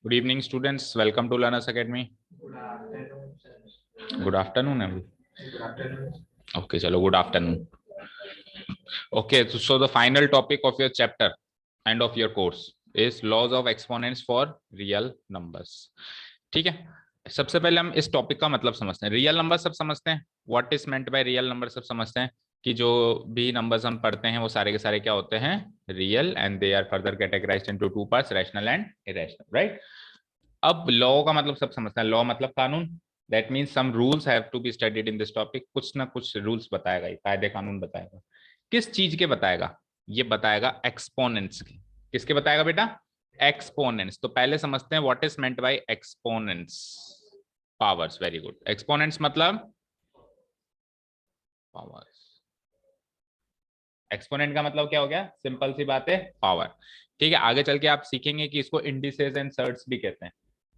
Good evening, students. Welcome to Learners Academy. Good afternoon, sir. Good afternoon, everyone. Good afternoon. Okay, chalo, good afternoon. Okay, so the final topic of your chapter and of your course is laws of exponents for real numbers. ठीक है, सबसे पहले हम इस topic का मतलब समझते हैं. रियल नंबर सब समझते हैं. What is meant by real number सब समझते हैं कि जो भी नंबर्स हम पढ़ते हैं वो सारे के सारे क्या होते हैं, real, and they are further categorised into two parts, rational and irrational, right. अब लॉ का मतलब सब समझते हैं. लॉ मतलब कानून. That means some rules have to be studied in this topic. कुछ ना कुछ रूल्स बताएगा, कायदे कानून बताएगा. किस चीज के बताएगा? ये बताएगा एक्सपोनेंट्स के. किसके बताएगा बेटा? एक्सपोनेंट्स. तो पहले समझते हैं what is meant by exponents. Powers. Very good. Exponents मतलब पावर्स. एक्सपोनेंट का मतलब क्या हो गया? सिंपल सी बात है, पावर. ठीक है, आगे चल के आप सीखेंगे कि इसको इंडिसेस एंड सर्ट्स भी कहते हैं.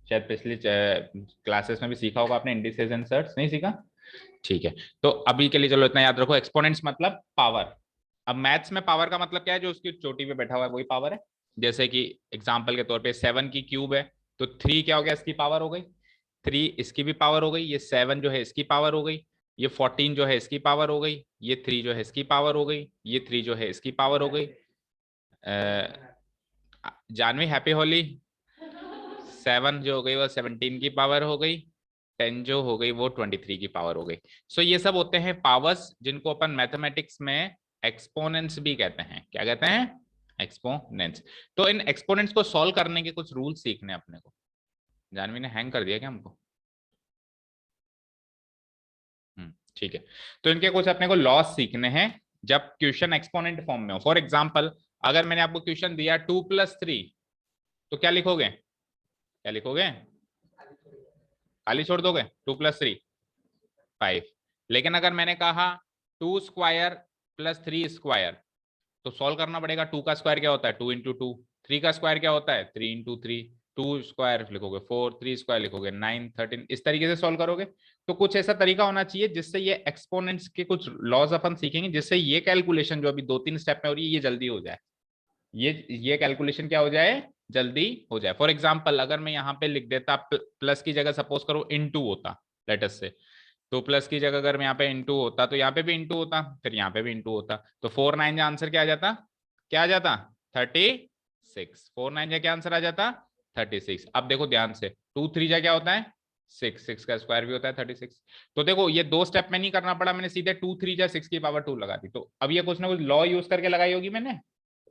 शायद पिछली क्लासेस में भी सीखा होगा आपने. इंडिसेस एंड सर्ट्स नहीं सीखा? ठीक है, तो अभी के लिए चलो इतना याद रखो. एक्सपोनेंट्स मतलब पावर. अब मैथ्स में पावर का मतलब क्या है? जो उसकी चोटी पे बैठा हुआ है वही पावर है. जैसे कि एग्जांपल के तौर पे 7 की क्यूब है तो 3 क्या हो गया? इसकी पावर हो गई. 3 इसकी भी पावर हो गई. ये 7 जो है इसकी पावर हो गई. ये 14 जो है इसकी पावर हो गई. ये 3 जो है इसकी पावर हो गई. ये 3 जो है इसकी पावर हो गई. जानवी हैप्पी होली. 7 जो हो गई वो 17 की पावर हो गई. 10 जो हो गई वो 23 की पावर हो गई. सो ये सब होते हैं पावर्स जिनको अपन मैथमेटिक्स में एक्सपोनेंट्स भी कहते हैं. क्या कहते हैं? एक्सपोनेंट्स. तो इन एक्सपोनेंट्स को सॉल्व करने के कुछ रूल सीखने अपने को. जानवी ने हैंग कर दिया क्या हमको? ठीक है, तो इनके कुछ अपने को लॉस सीखने हैं जब क्वेश्चन एक्सपोनेंट फॉर्म में हो. फॉर एग्जाम्पल, अगर मैंने आपको क्वेश्चन दिया 2+3 तो क्या लिखोगे? क्या लिखोगे? खाली छोड़ दोगे? 2+3 5. लेकिन अगर मैंने कहा 2² + 3² तो सॉल्व करना पड़ेगा. 2 का स्क्वायर क्या होता है? 2 × 2. 3 का स्क्वायर क्या होता है? 3 × 3. 2² लिखोगे 4, 3² लिखोगे 9, 13. इस तरीके से सॉल्व करोगे. तो कुछ ऐसा तरीका होना चाहिए जिससे ये एक्सपोनेंट्स के कुछ लॉज अपन सीखेंगे, जिससे ये कैलकुलेशन जो अभी 2-3 स्टेप में हो रही है ये जल्दी हो जाए. ये कैलकुलेशन क्या हो जाए? जल्दी हो जाए. फॉर एग्जाम्पल, अगर मैं यहाँ पे लिख देता प्लस की जगह सपोज करो इनटू होता, लेट अस से. तो प्लस की जगह अगर यहाँ पे इंटू होता तो यहाँ पे भी इंटू होता, फिर यहाँ पे भी इंटू होता. तो 4 9 का आंसर क्या आ जाता? क्या आ जाता? 36. 4 9 क्या आंसर आ जाता? 36. अब देखो ध्यान से, 2 3 क्या होता है? 6. 6 का स्क्वायर भी होता है 36. तो देखो ये दो स्टेप में नहीं करना पड़ा, मैंने सीधे 2 3 6 की पावर 2 लगा दी. तो अब ये कुछ ना कुछ लॉ यूज करके लगाई होगी मैंने.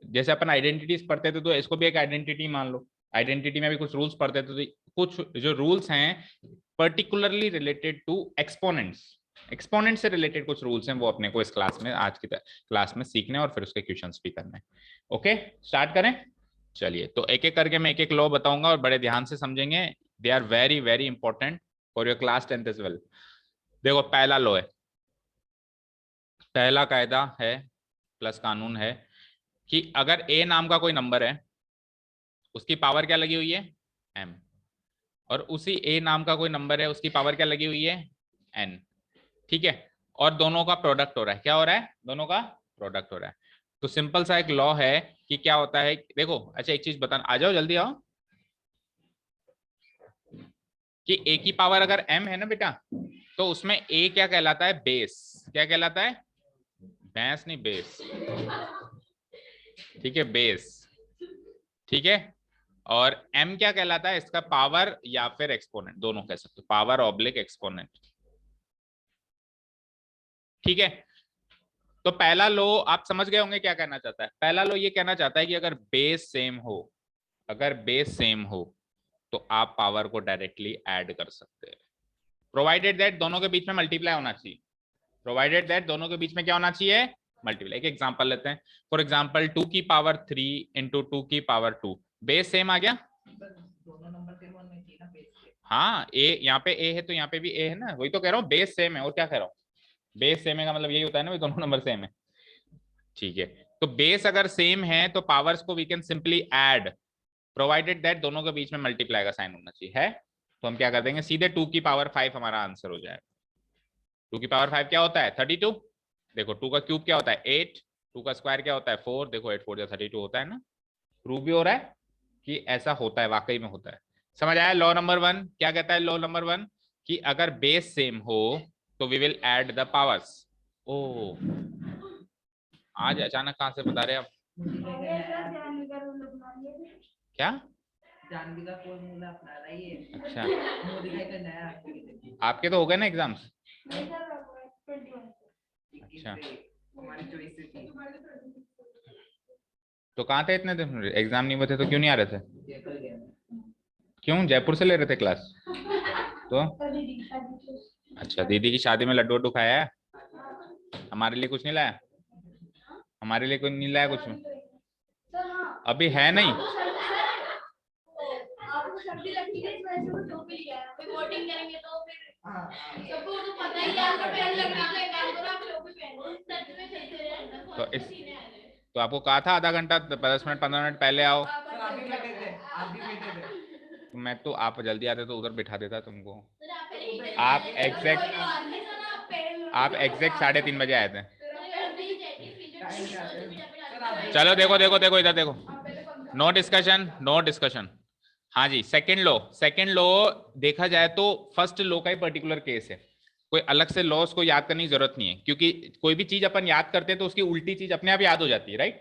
जैसे अपन आइडेंटिटीज पढ़ते थे तो इसको भी एक आइडेंटिटी मान लो. आइडेंटिटी में भी कुछ रूल्स पढ़ते थे तो कुछ जो रूल्स हैं particularly related to exponents, exponent से रिलेटेड कुछ रूल्स हैं वो अपने को इस क्लास में, आज की क्लास में सीखने और फिर उसके क्वेश्चंस भी करने. ओके, स्टार्ट करें. चलिए, तो एक एक करके मैं एक एक लॉ बताऊंगा और बड़े ध्यान से समझेंगे. They are very very important for your class 10th as well. देखो पहला लॉ है, पहला कायदा है प्लस कानून है कि अगर ए नाम का कोई नंबर है उसकी पावर क्या लगी हुई है? m. और उसी ए नाम का कोई नंबर है उसकी पावर क्या लगी हुई है? n. ठीक है, और दोनों का प्रोडक्ट हो रहा है. क्या हो रहा है? दोनों का प्रोडक्ट हो रहा है. तो सिंपल सा एक लॉ है कि क्या होता है. देखो अच्छा एक चीज बताना, आ जाओ जल्दी आओ, कि ए की पावर अगर m है ना बेटा, तो उसमें a क्या कहलाता है? बेस. क्या कहलाता है? भैंस नहीं, बेस. ठीक है, बेस. ठीक है, और m क्या कहलाता है? इसका पावर या फिर एक्सपोनेंट, दोनों कह सकते हो, पावर ऑब्लिक एक्सपोनेंट. ठीक है, तो पहला लो आप समझ गए होंगे क्या कहना चाहता है. पहला लो ये कहना चाहता है कि अगर बेस सेम हो, अगर बेस सेम हो तो आप पावर को डायरेक्टली ऐड कर सकते हैं, प्रोवाइडेड दैट दोनों के बीच में मल्टीप्लाई होना चाहिए. प्रोवाइडेड दैट दोनों के बीच में क्या होना चाहिए? मल्टीप्लाई. एक एग्जांपल लेते हैं. फॉर एग्जांपल 2 की पावर 3 इंटू 2 की पावर 2, बेस सेम आ गया. दोनों नंबर सेम होने चाहिए ना बेस के. हाँ, ए यहाँ पे ए है तो यहाँ पे भी ए है ना, वही तो कह रहा हूँ, बेस सेम है. और क्या कह रहा हूँ? बेस सेम है का मतलब यही होता है ना, दोनों नंबर सेम है. ठीक है, तो बेस अगर सेम है तो पावर्स को we can simply add, provided that दोनों के बीच में मल्टीप्लाई का साइन होना चाहिए. है तो हम क्या कर देंगे, सीधे 2 की पावर 5 हमारा आंसर हो जाएगा. 2 की पावर 5 क्या होता है? 32. देखो 2 का क्यूब क्या होता है? 8. 2 का स्क्वायर क्या होता है? 4. देखो 8 4 32 होता है ना. प्रूव भी हो रहा है कि ऐसा होता है, वाकई में होता है. समझ आया? लॉ नंबर 1 क्या कहता है? लॉ नंबर 1 कि अगर बेस सेम हो तो we will add the powers. ओ, आज अचानक कहां से बता रहे आप? क्या? जानवी का फॉर्मूला अपना रहा है ये। अच्छा, मॉडिफाई करना है आपको। आपके तो हो गए ना एग्जाम्स? अच्छा, हमारी चॉइस से थी। तो कहाँ थे इतने दिन? एग्जाम नहीं हुए थे तो क्यों नहीं आ रहे थे? जयपुर गया। क्यों जयपुर से ले रहे थे क्लास? तो अच्छा, दीदी की शादी में लड्डू वड्डू खाया है? हमारे लिए कुछ नहीं लाया? हमारे लिए कुछ नहीं लाया कुछ? अभी है नहीं? आपको सर्दी लगती है इस वजह से वो जो भी लिया है अभी वोटिंग करेंगे तो फिर सबको तो पता ही है आपका पहन लग रहा है काम करो आप लोग भी पहनो सच में सही से रहना तो इस तो आपको कहा था आधा घंटा 10 मिनट 15 मिनट पहले आओ। सर आप भी बैठे थे, आप भी बैठे थे। तो मैं तो आप जल्दी आते तो उधर बिठा देता तुमको। आप एग्जैक्ट 3:30 बजे आए थे। चलो देखो देखो देखो इधर देखो, नो डिस्कशन नो डिस्कशन। हाँ जी, सेकंड लॉ देखा जाए तो फर्स्ट लॉ का ही पर्टिकुलर केस है, कोई अलग से लॉस को याद करने की जरूरत नहीं है, क्योंकि कोई भी चीज अपन याद करते हैं तो उसकी उल्टी चीज अपने आप याद हो जाती है, राइट?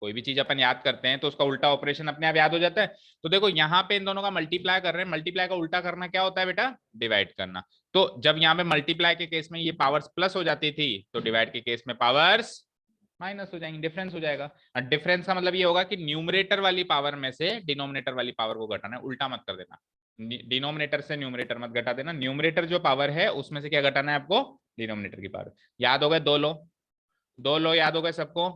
कोई भी चीज अपन याद करते हैं तो उसका उल्टा ऑपरेशन अपने आप याद हो जाता है। तो देखो यहाँ पे इन दोनों का मल्टीप्लाई कर रहे हैं, मल्टीप्लाई का उल्टा करना क्या होता है बेटा? डिवाइड करना। तो जब यहाँ पे मल्टीप्लाई के केस में ये पावर्स प्लस हो जाती थी तो डिवाइड के केस में पावर्स माइनस हो जाएंगे, डिफरेंस हो जाएगा। और डिफरेंस का मतलब ये होगा कि न्यूमरेटर वाली पावर में से डिनोमिनेटर वाली पावर को घटाना है, उल्टा मत कर देना। डिनोमिनेटर से न्यूमरेटर मत घटा देना, न्यूमरेटर जो पावर है उसमें से क्या घटाना है आपको? डिनोमिनेटर की पावर। याद हो गए दो लो याद हो गए सबको?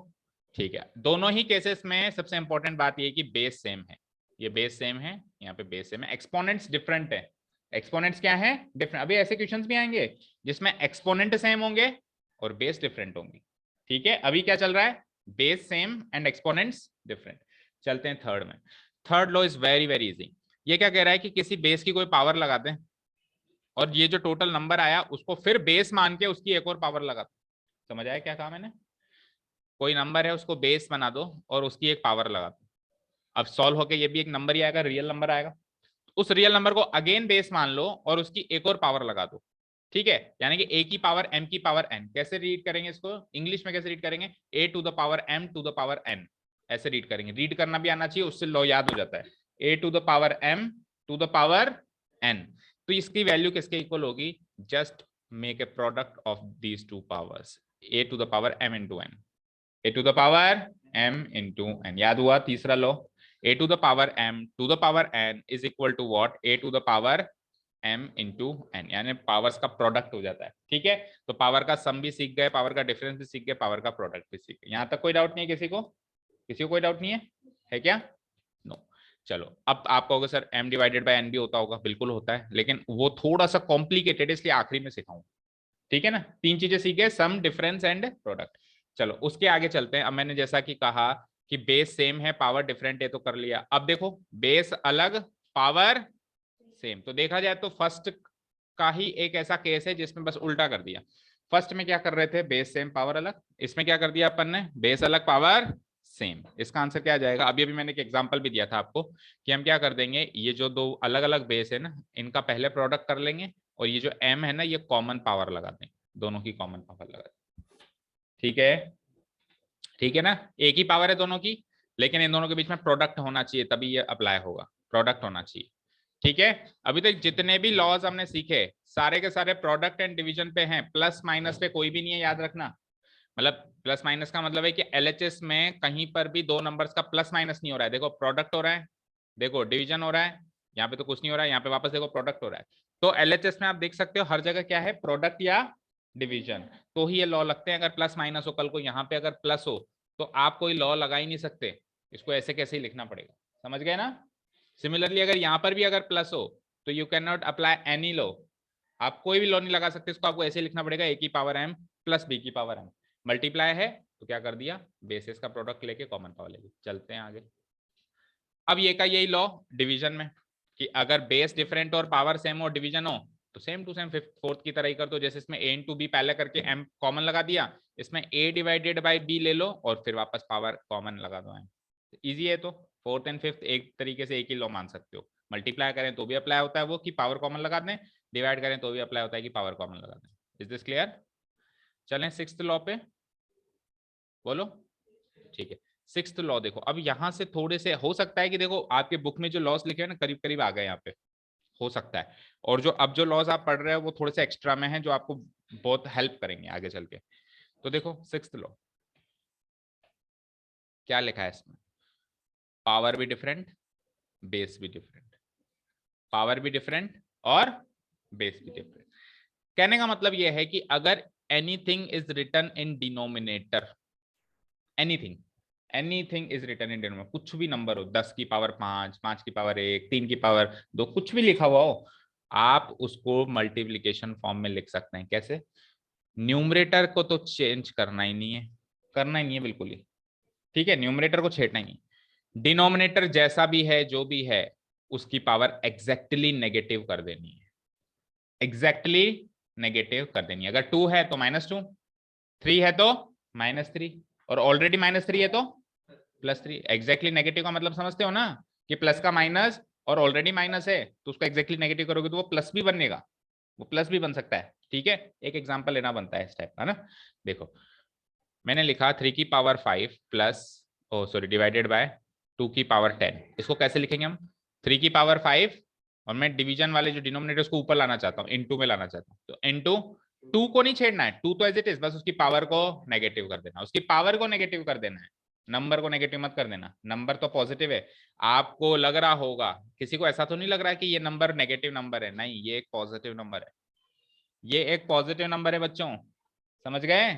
ठीक है, दोनों ही केसेस में सबसे इंपॉर्टेंट बात ये कि बेस सेम है, ये बेस सेम है, यहाँ पे बेस सेम है, एक्सपोनेंट्स डिफरेंट है। एक्सपोनेंट्स क्या है? डिफरेंट। अभी ऐसे क्वेश्चंस भी आएंगे जिसमें एक्सपोनेंट सेम होंगे और बेस डिफरेंट होंगी। ठीक है, अभी क्या चल रहा है? Base same and exponents different. चलते हैं थर्ड में। Third law is very very easy. ये क्या कह रहा है कि किसी बेस की कोई पावर लगा दें और ये जो टोटल नंबर आया उसको फिर बेस मान के उसकी एक और पावर लगा दो। समझ आया क्या कहा मैंने? कोई नंबर है उसको बेस बना दो और उसकी एक पावर लगा दो। अब सॉल्व होके ये भी एक नंबर ही आएगा, रियल नंबर आएगा। उस रियल नंबर को अगेन बेस मान लो और उसकी एक और पावर लगा दो। ठीक है, यानी कि ए की पावर एम की पावर एन। कैसे रीड करेंगे इसको इंग्लिश में? कैसे रीड करेंगे? A to the power M to the power N, ऐसे रीड करेंगे। रीड करना भी आना चाहिए, उससे लॉ याद हो जाता है। A to the power M to the power N. तो इसकी वैल्यू किसके इक्वल होगी? Just make a product of these two powers, A to the power M into N, A to the power m into N. याद हुआ तीसरा law? A to the power m to the power n is equal to what? A to the power m into N, यानी powers का product हो जाता है। ठीक है, तो पावर का सम भी सीख गए, पावर का डिफरेंस भी सीख गए, पावर का प्रोडक्ट भी सीख गए। यहाँ तक कोई डाउट नहीं है किसी को? किसी को कोई डाउट नहीं है क्या? नो। चलो, अब आप कहोगे sir m divided by n भी होता होगा। बिल्कुल होता है, लेकिन वो थोड़ा सा कॉम्प्लिकेटेड है, इसलिए आखिरी में सिखाऊंगा। ठीक है ना, तीन चीजें सीखे, सम डिफरेंस एंड प्रोडक्ट। चलो उसके आगे चलते हैं। अब मैंने जैसा कि कहा कि बेस सेम है पावर डिफरेंट है तो कर लिया। अब देखो बेस अलग पावर सेम, तो देखा जाए तो फर्स्ट का ही एक ऐसा केस है जिसमें बस उल्टा कर दिया। फर्स्ट में क्या कर रहे थे? बेस सेम पावर अलग। इसमें क्या कर दिया अपन ने? बेस अलग पावर सेम। इसका आंसर क्या आ जाएगा? अभी अभी मैंने एक एग्जांपल भी दिया था आपको कि हम क्या कर देंगे, ये जो दो अलग अलग बेस है ना इनका पहले प्रोडक्ट कर लेंगे और ये जो m है ना ये कॉमन पावर लगा देंगे, दोनों की कॉमन पावर लगा देंगे। ठीक है, ठीक है ना, एक ही पावर है दोनों की, लेकिन इन दोनों के बीच में प्रोडक्ट होना चाहिए तभी ये अप्लाई होगा, प्रोडक्ट होना चाहिए। ठीक है, अभी तक जितने भी लॉज हमने सीखे सारे के सारे प्रोडक्ट एंड डिवीजन पे हैं, प्लस माइनस पे कोई भी नहीं है, याद रखना। मतलब प्लस माइनस का मतलब है कि एलएचएस में कहीं पर भी दो नंबर्स का प्लस माइनस नहीं हो रहा है। देखो प्रोडक्ट हो रहा है, देखो डिवीजन हो रहा है, यहाँ पे तो कुछ नहीं हो रहा है, यहाँ पे वापस देखो प्रोडक्ट हो रहा है। तो एलएचएस में आप देख सकते हो हर जगह क्या है? प्रोडक्ट या डिवीजन, तो ही ये लॉ लगते हैं। अगर प्लस माइनस हो, कल को यहाँ पे अगर प्लस हो तो आप कोई लॉ लगा ही नहीं सकते, इसको ऐसे कैसे ही लिखना पड़ेगा। समझ गए ना? सिमिलरली अगर यहाँ पर भी अगर प्लस हो तो you can not apply any law, आप कोई भी लॉ नहीं लगा सकते, इसको आपको ऐसे लिखना पड़ेगा ए की पावर m प्लस बी की पावर m। मल्टीप्लाई है तो क्या कर दिया? बेसिस का प्रोडक्ट लेके कॉमन पावर लेके चलते हैं आगे। अब ये का यही लॉ डिवीजन में कि अगर बेस डिफरेंट और पावर सेम हो, डिवीजन हो, तो same to same fifth fourth की तरह ही कर दो। जैसे इसमें a इंटू बी पहले करके m कॉमन लगा दिया, इसमें a डिवाइडेड बाई b ले लो और फिर वापस पावर कॉमन लगा दो m। इजी है, तो फोर्थ एंड फिफ्थ एक तरीके से एक ही लॉ मान सकते हो, मल्टीप्लाई करें तो भी अप्लाई होता है वो कि पावर कॉमन लगा दें, डिवाइड करें तो भी अप्लाई होता है कि पावर कॉमन लगा दें। Is this clear? चलें सिक्स्थ लॉ पे, बोलो। ठीक है, सिक्स्थ लॉ देखो, अब यहां से थोड़े से हो सकता है कि देखो आपके बुक में जो लॉस लिखे हैं ना करीब करीब आ गए यहाँ पे, हो सकता है, और जो अब जो लॉज आप पढ़ रहे हो वो थोड़े से एक्स्ट्रा में है जो आपको बहुत हेल्प करेंगे आगे चल के। तो देखो सिक्स्थ लॉ क्या लिखा है इसमें, पावर भी डिफरेंट, बेस भी डिफरेंट, पावर भी डिफरेंट और बेस भी डिफरेंट। कहने का मतलब यह है कि अगर anything is written in denominator, anything anything is written in denominator, कुछ भी नंबर हो, 10 की पावर 5, 5 की पावर 1, 3 की पावर 2, कुछ भी लिखा हुआ हो, आप उसको मल्टीप्लिकेशन फॉर्म में लिख सकते हैं। कैसे? न्यूमरेटर को तो चेंज करना ही नहीं है, करना ही नहीं है बिल्कुल ही, ठीक है, न्यूमरेटर को छेड़ना ही नहीं, डिनोमिनेटर जैसा भी है जो भी है उसकी पावर एग्जैक्टली नेगेटिव कर देनी है, एग्जैक्टली नेगेटिव कर देनी है। अगर 2 है तो -2, 3 है तो -3, और ऑलरेडी -3 है तो +3। एग्जैक्टली नेगेटिव का मतलब समझते हो ना, कि प्लस का माइनस और ऑलरेडी माइनस है तो उसको एग्जैक्टली नेगेटिव करोगे तो वो प्लस भी बनेगा, वो प्लस भी बन सकता है। ठीक है, एक एग्जांपल लेना बनता है इस टाइप का ना। देखो मैंने लिखा 3 की पावर 5 प्लस डिवाइडेड बाय 2 की पावर 10, इसको कैसे लिखेंगे हम? 3 की पावर 5 और मैं डिवीजन वाले जो डिनोमिनेटर उसको ऊपर लाना चाहता हूँ, इनटू में लाना चाहता हूँ, तो इनटू 2 को नहीं छेड़ना है, 2 तो एज इट इज, बस उसकी पावर को नेगेटिव कर देना, उसकी पावर को नेगेटिव कर देना है, नंबर को नेगेटिव मत कर देना। नंबर तो पॉजिटिव है, आपको लग रहा होगा, किसी को ऐसा तो नहीं लग रहा कि ये नंबर नेगेटिव नंबर है, नहीं, ये एक पॉजिटिव नंबर है, ये एक पॉजिटिव नंबर है बच्चों, समझ गए?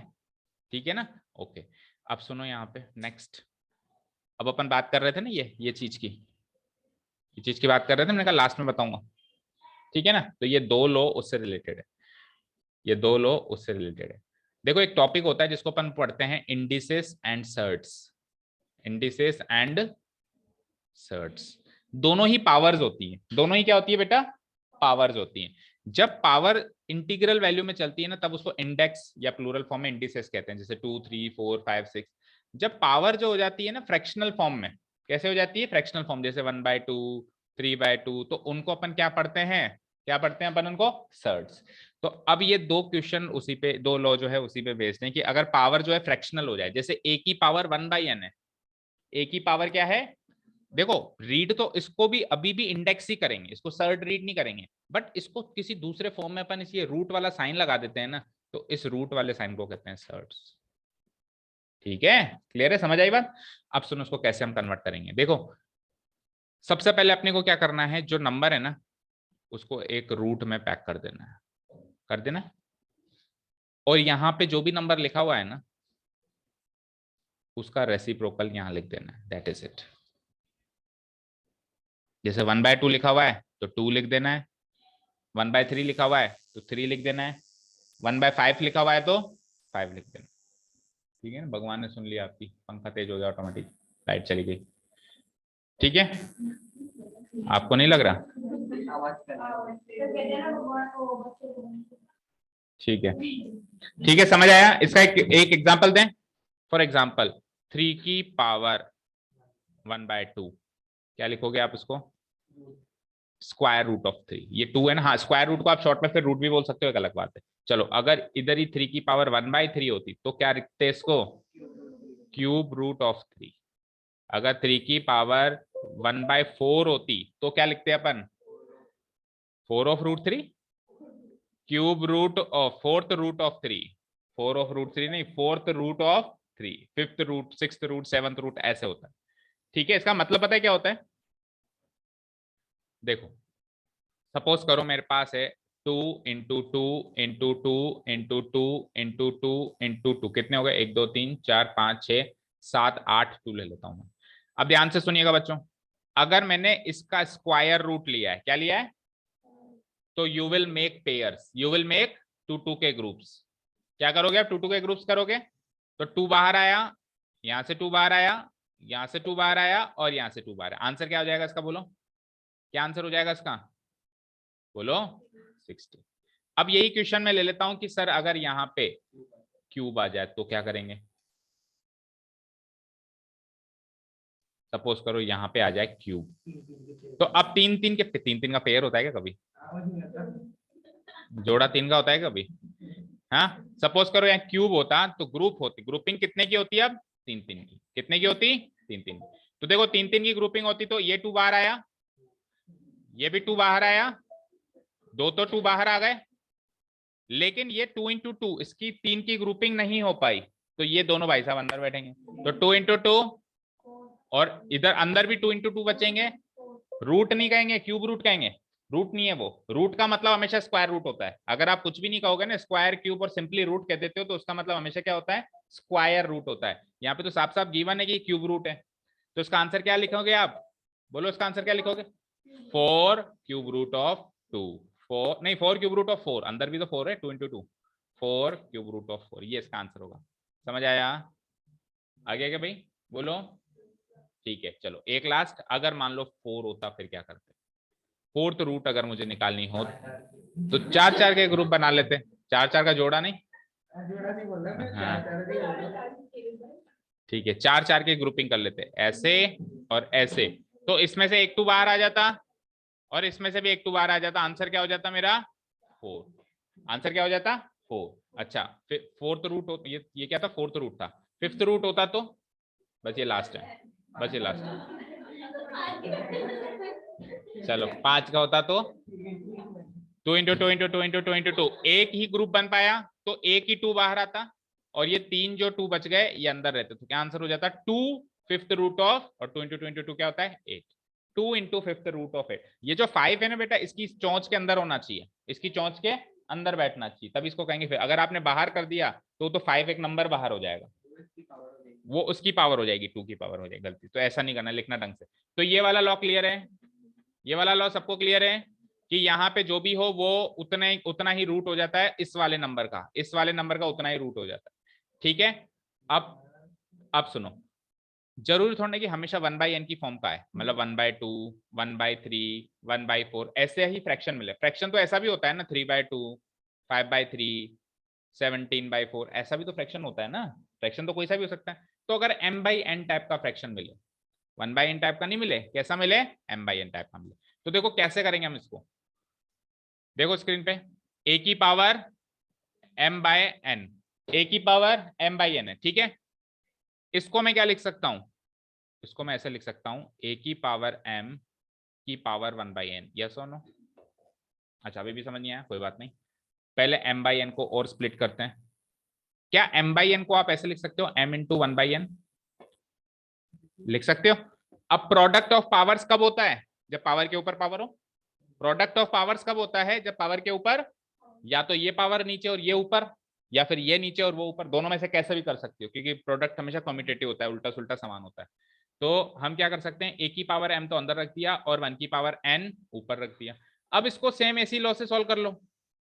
ठीक है ना, ओके। अब सुनो यहाँ पे नेक्स्ट, अब अपन बात कर रहे थे ना ये चीज की, ये चीज की बात कर रहे थे, मैंने कहा लास्ट में बताऊंगा, ठीक है ना। तो ये दो लॉ उससे रिलेटेड है, ये दो लॉ उससे रिलेटेड है। देखो एक टॉपिक होता है जिसको अपन पढ़ते हैं indices and surds, indices and surds, दोनों ही पावर्स होती है, दोनों ही क्या होती है बेटा? पावर्स होती हैं। जब पावर इंटीग्रल वैल्यू में चलती है ना तब उसको इंडेक्स या प्लूरल फॉर्म में इंडिसेस कहते हैं, जैसे 2, 3, 4, 5, 6। जब पावर जो हो जाती है ना फ्रैक्शनल फॉर्म में, कैसे हो जाती है? फ्रैक्शनल फॉर्म, जैसे 1/2, 3/2, तो उनको अपन क्या पढ़ते हैं, क्या पढ़ते हैं अपन उनको? सर्ट्स। तो अब ये दो क्वेश्चन उसी पे, दो लॉ जो है उसी पे बेस्ड है कि अगर पावर जो है फ्रैक्शनल हो जाए, जैसे a की पावर 1/n है, a की पावर क्या है? देखो रीड तो इसको भी अभी भी इंडेक्स ही करेंगे, इसको सर्ट रीड नहीं करेंगे, बट इसको किसी दूसरे फॉर्म में अपन इसी रूट वाला साइन लगा देते हैं ना, तो इस रूट वाले साइन को कहते हैं सर्ट्स। ठीक है, क्लियर है, समझ आई बात? अब सुनो उसको कैसे हम कन्वर्ट करेंगे। देखो सबसे पहले अपने को क्या करना है, जो नंबर है ना उसको एक रूट में पैक कर देना है, कर देना है। और यहाँ पे जो भी नंबर लिखा हुआ है ना उसका रेसिप्रोकल यहाँ लिख देना है, दैट इज इट। जैसे 1/2 लिखा हुआ है तो 2 लिख देना है, 1/3 लिखा हुआ है तो 3 लिख देना है, 1/5 लिखा हुआ है तो 5 लिख देना। ठीक है ना, भगवान ने सुन लिया आपकी, पंखा तेज हो गया ऑटोमेटिक, लाइट चली गई। ठीक है, आपको नहीं लग रहा? ठीक है, ठीक है, समझ आया? इसका एक एग्जांपल दें। फॉर एग्जांपल 3 की पावर 1/2, क्या लिखोगे आप उसको? स्क्वायर रूट ऑफ 3, ये 2 है ना, हाँ स्क्वायर रूट को आप शॉर्ट में फिर रूट भी बोल सकते हो, एक अलग बात है। चलो अगर इधर ही 3 की पावर 1/3 होती तो क्या लिखते इसको? Cube root of 3। अगर 3 की पावर 1/4 होती तो क्या लिखते अपन? 4 of root 3, cube root of fourth root of 3, 4 of root 3 नहीं, fourth root of 3, fifth root, sixth root, seventh root, ऐसे होता है। ठीक है, इसका मतलब पता है क्या होता है? देखो सपोज करो मेरे पास है 2 into 2 into 2 into 2 into 2 into 2, कितने हो गए? 1 2 3 4 5 6 7 8, 2 ले लेता हूं मैं। अब ध्यान से सुनिएगा बच्चों, अगर मैंने इसका स्क्वायर रूट लिया है, क्या लिया है? तो you will make pairs, you will make 2 2 के ग्रुप्स। क्या करोगे आप? 2 2 के ग्रुप्स करोगे तो 2 बाहर आया, यहां से 2 बाहर आया, यहां से 2 बाहर आया और यहां से 2 बाहर आया। आंसर क्या हो जाएगा इसका? बोलो क्या आंसर हो जाएगा इसका? बोलो 60। अब यही क्वेश्चन में ले लेता हूं कि सर अगर यहाँ पे क्यूब आ जाए तो क्या करेंगे? सपोज करो यहाँ पे आ जाए क्यूब, तो अब तीन तीन का पेयर होता है क्या कभी? जोड़ा तीन का होता है कभी? हाँ, सपोज करो यहाँ क्यूब होता तो ग्रुप होती, ग्रुपिंग कितने की होती है अब? तीन तीन की। कितने की होती? तीन तीन की। तो देखो तीन तीन की ग्रुपिंग होती तो ये 2 बाहर आया, ये भी 2 बाहर आया, दो तो 2 बाहर आ गए, लेकिन ये 2 इंटू 2 इसकी 3 की ग्रुपिंग नहीं हो पाई, तो ये दोनों भाई साहब अंदर बैठेंगे, तो 2 इंटू 2, और इधर अंदर भी 2 इंटू 2 बचेंगे। रूट नहीं कहेंगे, क्यूब रूट कहेंगे, रूट नहीं है वो। रूट का मतलब हमेशा स्क्वायर रूट होता है। अगर आप कुछ भी नहीं कहोगे ना, स्क्वायर क्यूब और सिंपली रूट कह देते हो, तो उसका मतलब हमेशा क्या होता है? स्क्वायर रूट होता है। यहाँ पे तो साफ साफ गिवन है कि क्यूब रूट है, तो इसका आंसर क्या लिखोगे आप? बोलो इसका आंसर क्या लिखोगे? 4 क्यूब रूट ऑफ 2, 4 नहीं 4 क्यूब रूट ऑफ 4, अंदर भी तो 4 है, 2 इंटू 2, 4 क्यूब रूट ऑफ 4, ये इसका आंसर होगा। समझ आया? आगे क्या भाई? बोलो। ठीक है, चलो एक लास्ट, अगर मान लो 4 होता फिर क्या करते? फोर्थ रूट अगर मुझे निकालनी हो तो 4 के ग्रुप बना लेते, 4 का जोड़ा नहीं। हाँ ठीक है, 4 के ग्रुपिंग कर लेते, ऐसे और ऐसे, तो इसमें से एक 2 बाहर आ जाता और इसमें से भी एक 2 बाहर आ जाता, आंसर क्या हो जाता मेरा? 4। आंसर क्या हो जाता? 4। अच्छा, फिर फोर्थ रूट, ये क्या था? फोर्थ रूट था। फिफ्थ रूट होता तो बस ये लास्ट है, बस ये लास्ट है। चलो 5 का होता तो 2 इंटू 2 इंटू 2 इंटू 2 इंटू 2, एक ही ग्रुप बन पाया तो एक ही 2 बाहर आता, और ये 3 जो 2 बच गए ये अंदर रहते, तो क्या आंसर हो जाता? 2 फिफ्थ रूट ऑफ, और 2 इंटू 2 इंटू 2 क्या होता है? 8। 2 इंटू फिफ्थ रूट ऑफ 8। ये जो 5 है ना बेटा, इसकी चौंच के अंदर होना चाहिए, इसकी चौंच के अंदर बैठना चाहिए, तब इसको कहेंगे। फिर अगर आपने बाहर कर दिया तो 5 एक नंबर बाहर हो जाएगा, वो उसकी पावर हो जाएगी, 2 की पावर हो जाएगी। गलती तो ऐसा नहीं करना, लिखना ढंग से। तो ये वाला लॉ क्लियर है? ये वाला लॉ सबको क्लियर है कि यहाँ पे जो भी हो वो उतना ही रूट हो जाता है इस वाले नंबर का, इस वाले नंबर का उतना ही रूट हो जाता है। ठीक है, अब सुनो, जरूरी थोड़ा कि हमेशा 1/n की फॉर्म का है, मतलब 1/2, 1/3, 1/4 ऐसे ही फ्रैक्शन मिले। फ्रैक्शन तो ऐसा भी होता है ना, 3/2, 5/3, 17/4, ऐसा भी तो फ्रैक्शन होता है ना। फ्रैक्शन तो कोई सा भी हो सकता है। तो अगर m/n टाइप का फ्रैक्शन मिले, 1/n टाइप का नहीं मिले, कैसा मिले? m/n टाइप का मिले, तो देखो कैसे करेंगे हम इसको। देखो स्क्रीन पे, a की पावर m/n, a की पावर m/n है, ठीक है। इसको मैं क्या लिख सकता हूं? इसको मैं ऐसे लिख सकता हूं, a की पावर m की पावर 1/n, यस और नो? अच्छा अभी भी समझ नहीं आया, कोई बात नहीं, पहले m/n को और स्प्लिट करते हैं। क्या m/n को आप ऐसे लिख सकते हो, m इंटू 1/n लिख सकते हो। अब प्रोडक्ट ऑफ पावर्स कब होता है? जब पावर के ऊपर पावर हो। प्रोडक्ट ऑफ पावर्स कब होता है? जब पावर के ऊपर, या तो ये पावर नीचे और ये ऊपर, या फिर ये नीचे और वो ऊपर, दोनों में से कैसे भी कर सकते हो, क्योंकि प्रोडक्ट हमेशा कम्यूटेटिव होता है, उल्टा सुल्टा समान होता है। तो हम क्या कर सकते हैं, a की पावर m तो अंदर रख दिया और 1 की पावर n ऊपर रख दिया। अब इसको सेम ऐसी लॉ से सॉल्व कर लो।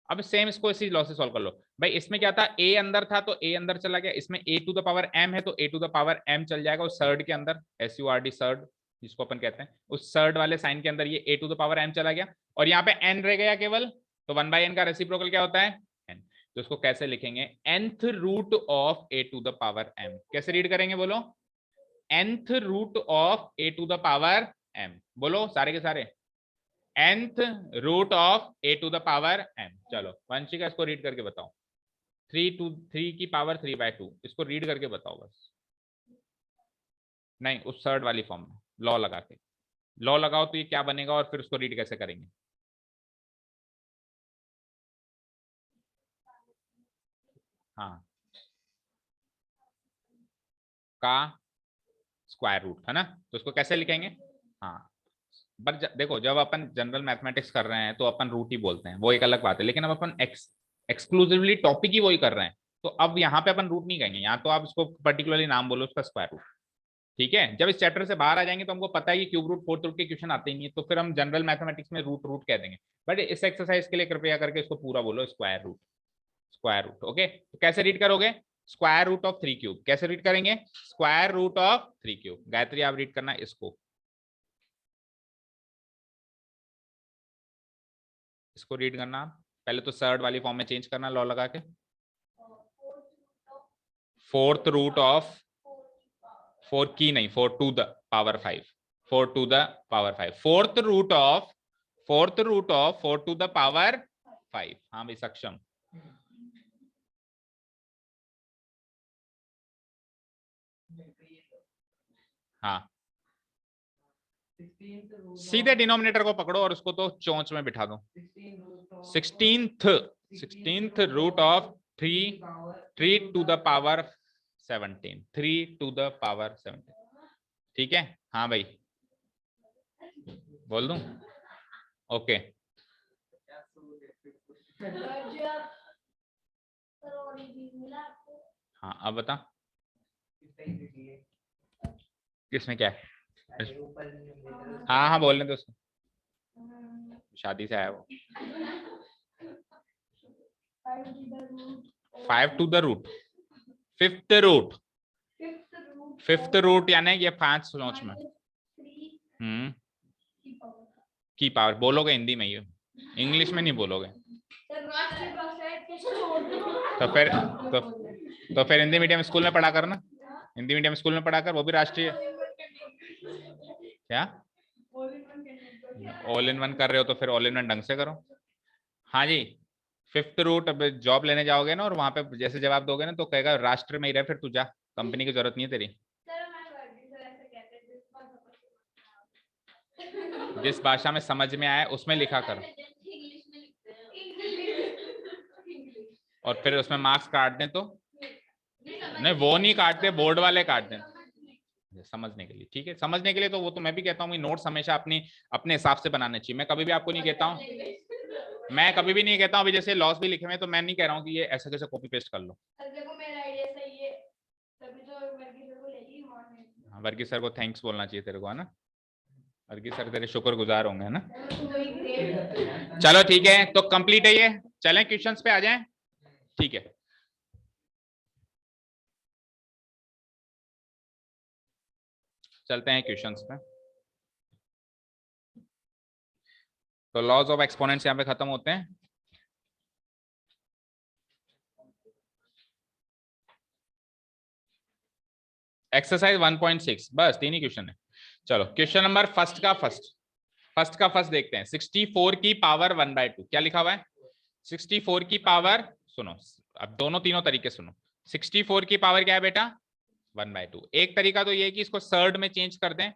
अब सेम इसको इसी लॉ से सॉल्व कर लो। भाई इसमें क्या था, a अंदर था तो a अंदर चला गया, इसमें a to the power m है तो a to the power m चल जाएगा उस सर्ड के अंदर, SURD सर्ड जिसको अपन कहते हैं, उस सर्ड वाले साइन के अंदर ये a to the power m चला गया, और यहाँ पे n रह गया केवल, तो 1/n का रेसिप्रोकल क्या होता है? n। तो इसको कैसे लिखेंगे? nth root of a to the power m, कैसे रीड करेंगे बोलो? nth root of a to the power m, बोलो सारे के सारे, nth root of a to the power m। चलो वंशिका इसको रीड करके बताओ, 3 की पावर 3/2, इसको रीड करके बताओ बस। नहीं उस सर्ड वाली फॉर्म में लॉ लगा के, लॉ लगाओ तो ये क्या बनेगा, और फिर उसको रीड कैसे करेंगे? हाँ, का स्क्वायर रूट है ना, तो उसको कैसे लिखेंगे? हाँ, पर देखो जब अपन जनरल मैथमेटिक्स कर रहे हैं तो अपन रूट ही बोलते हैं, वो एक अलग बात है, लेकिन अब अपन एक्सक्लूसिवली टॉपिक ही वही कर रहे हैं, तो अब यहाँ पे अपन रूट नहीं कहेंगे, यहाँ तो आप इसको पर्टिकुलरली नाम बोलो उसका स्क्वायर रूट। ठीक है, जब इस चैप्टर से बाहर आ जाएंगे तो हमको पता है कि क्यूब रूट, फोर्थ रूट के क्वेश्चन आते ही नहीं है, तो फिर हम जनरल मैथमेटिक्स में रूट रूट कह देंगे। बट इस एक्सरसाइज के लिए कृपया करके इसको पूरा बोलो, square root, square root. Okay, तो कैसे रीड करोगे? स्क्वायर रूट ऑफ 3 क्यूब, कैसे रीड करेंगे? Square root of 3 cube. Gayatri आप रीड करना इसको, इसको रीड करना, पहले तो सर्ड वाली फॉर्म में चेंज करना लॉ लगा के, फोर्थ रूट ऑफ 4 की नहीं 4 to the power 5, 4 to the power 5, fourth root of 4 to the power 5। हाँ भाई सक्षम। हाँ सीधे डिनोमिनेटर को पकड़ो और उसको तो चोंच में बिठा दो। 16th root of 3 to the power 17, 3 to the power 17। ठीक है। हाँ भाई बोल दूं? ओके हाँ अब बता किसमें क्या है। हाँ हाँ बोलने दो उसको, शादी से आया वो। 5 to the root, fifth root यानी ये 5 सोच में की पावर। बोलोगे हिंदी में, ये इंग्लिश में नहीं बोलोगे। तो फिर हिंदी मीडियम स्कूल में पढ़ा करना, हिंदी मीडियम स्कूल में पढ़ा कर, वो भी राष्ट्रीय। क्या ऑल इन वन कर रहे हो तो फिर ऑल इन वन ढंग से करो। हाँ जी फिफ्थ रूट। अब जॉब लेने जाओगे ना और वहां पे जैसे जवाब दोगे ना तो कहेगा राष्ट्र में ही रहे, फिर तू जा, कंपनी की जरूरत नहीं है तेरी। जिस भाषा में समझ में आए उसमें लिखा करो, और फिर उसमें मार्क्स काट दें तो नहीं, वो नहीं काटते, बोर्ड वाले काट दें समझने के लिए। ठीक है समझने के लिए तो वो तो मैं भी कहता हूँ नोट्स हमेशा अपने हिसाब से बनाने चाहिए। मैं कभी भी आपको नहीं कहता हूँ, मैं कभी भी नहीं कहता हूँ अभी जैसे लॉस भी लिखे हुए तो मैं नहीं कह रहा हूँ कि ये ऐसे कैसे कॉपी पेस्ट कर लो। वर्गीस सर को थैंक्स बोलना चाहिए तेरे को, है ना? वर्गीस सर तेरे शुक्रगुजार होंगे, है ना? चलो ठीक है तो कंप्लीट है ये, चलें क्वेश्चंस पे आ जाएं। ठीक है चलते हैं क्वेश्चंस पे। तो लॉज ऑफ एक्सपोनेंट्स यहाँ पे खत्म होते हैं। एक्सरसाइज 1.6 बस 3 ही क्वेश्चन है। चलो क्वेश्चन नंबर फर्स्ट का फर्स्ट देखते हैं। 64 की पावर 1/2 क्या लिखा हुआ है? 64 की पावर, सुनो अब दोनों तीनों तरीके सुनो। 64 की पावर क्या है बेटा? 1/2। एक तरीका तो ये है कि इसको सर्ड में चेंज कर दें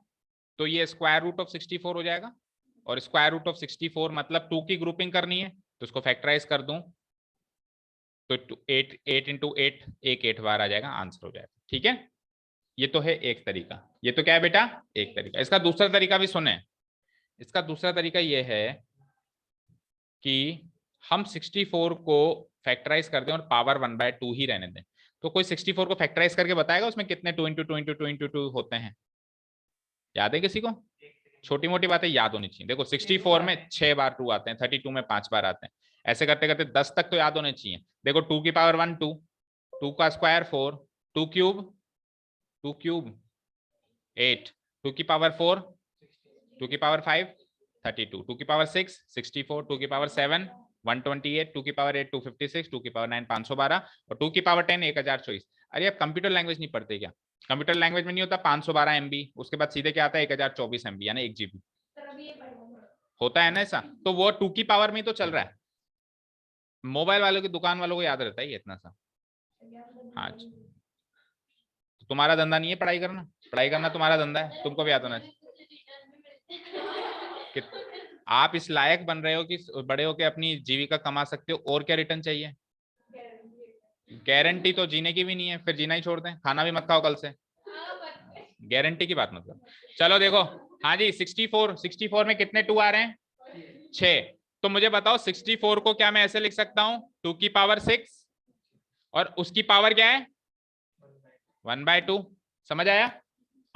तो ये स्क्वायर रूट ऑफ 64 हो जाएगा, और स्क्वायर रूट ऑफ 64 मतलब 2 की ग्रुपिंग करनी है तो इसको फैक्टराइज कर दूं तो 8 इंटू 8 एक 8 बार आ जाएगा, आंसर हो जाएगा। ठीक है ये तो है एक तरीका। ये तो क्या है बेटा? एक तरीका। इसका दूसरा तरीका भी सुने। इसका दूसरा तरीका ये है कि हम 64 को फैक्टराइज कर दें और पावर 1/2 ही रहने दें। तो कोई 64 को फैक्टराइज करके बताएगा उसमें कितने 2 इंटू 2 इंटू 2 इंटू 2 होते हैं? याद है किसी को? छोटी मोटी बातें याद होनी चाहिए। देखो 64 में 6 बार 2 आते हैं, 32 में 5 बार आते हैं, ऐसे करते करते 10 तक तो याद होने चाहिए। देखो 2 की पावर 1 2, 2 का स्क्वायर 4, 2 क्यूब 8, 2 की पावर 4, 2 की पावर 5 32, 2 की पावर 6 64, 2 की पावर 7 128, 2 की पावर 8 256, 2 की पावर 9 512 और 2 की पावर 10 1024। अरे आप कंप्यूटर लैंग्वेज नहीं पढ़ते क्या? कंप्यूटर लैंग्वेज में नहीं होता 512 MB, उसके बाद सीधे क्या आता है 1024 MB यानी 1 GB होता है ना ऐसा। तो वो 2 की पावर में तो चल रहा है। मोबाइल वालों की दुकान वालों को याद रहता है ये इतना सा। हाँ तो तुम्हारा धंधा नहीं है पढ़ाई करना तुम्हारा धंधा है, तुमको भी याद होना चाहिए। आप इस लायक बन रहे हो कि बड़े होकर अपनी जीविका कमा सकते हो, और क्या रिटर्न चाहिए? गारंटी तो जीने की भी नहीं है, फिर जीना ही छोड़ दें, खाना भी मत खाओ कल से, गारंटी की बात मत करो। चलो देखो हाँ जी 64 में कितने 2 आ रहे हैं? 6। तो मुझे बताओ 64 को क्या मैं ऐसे लिख सकता हूं 2 की पावर 6 और उसकी पावर क्या है 1/2। समझ आया?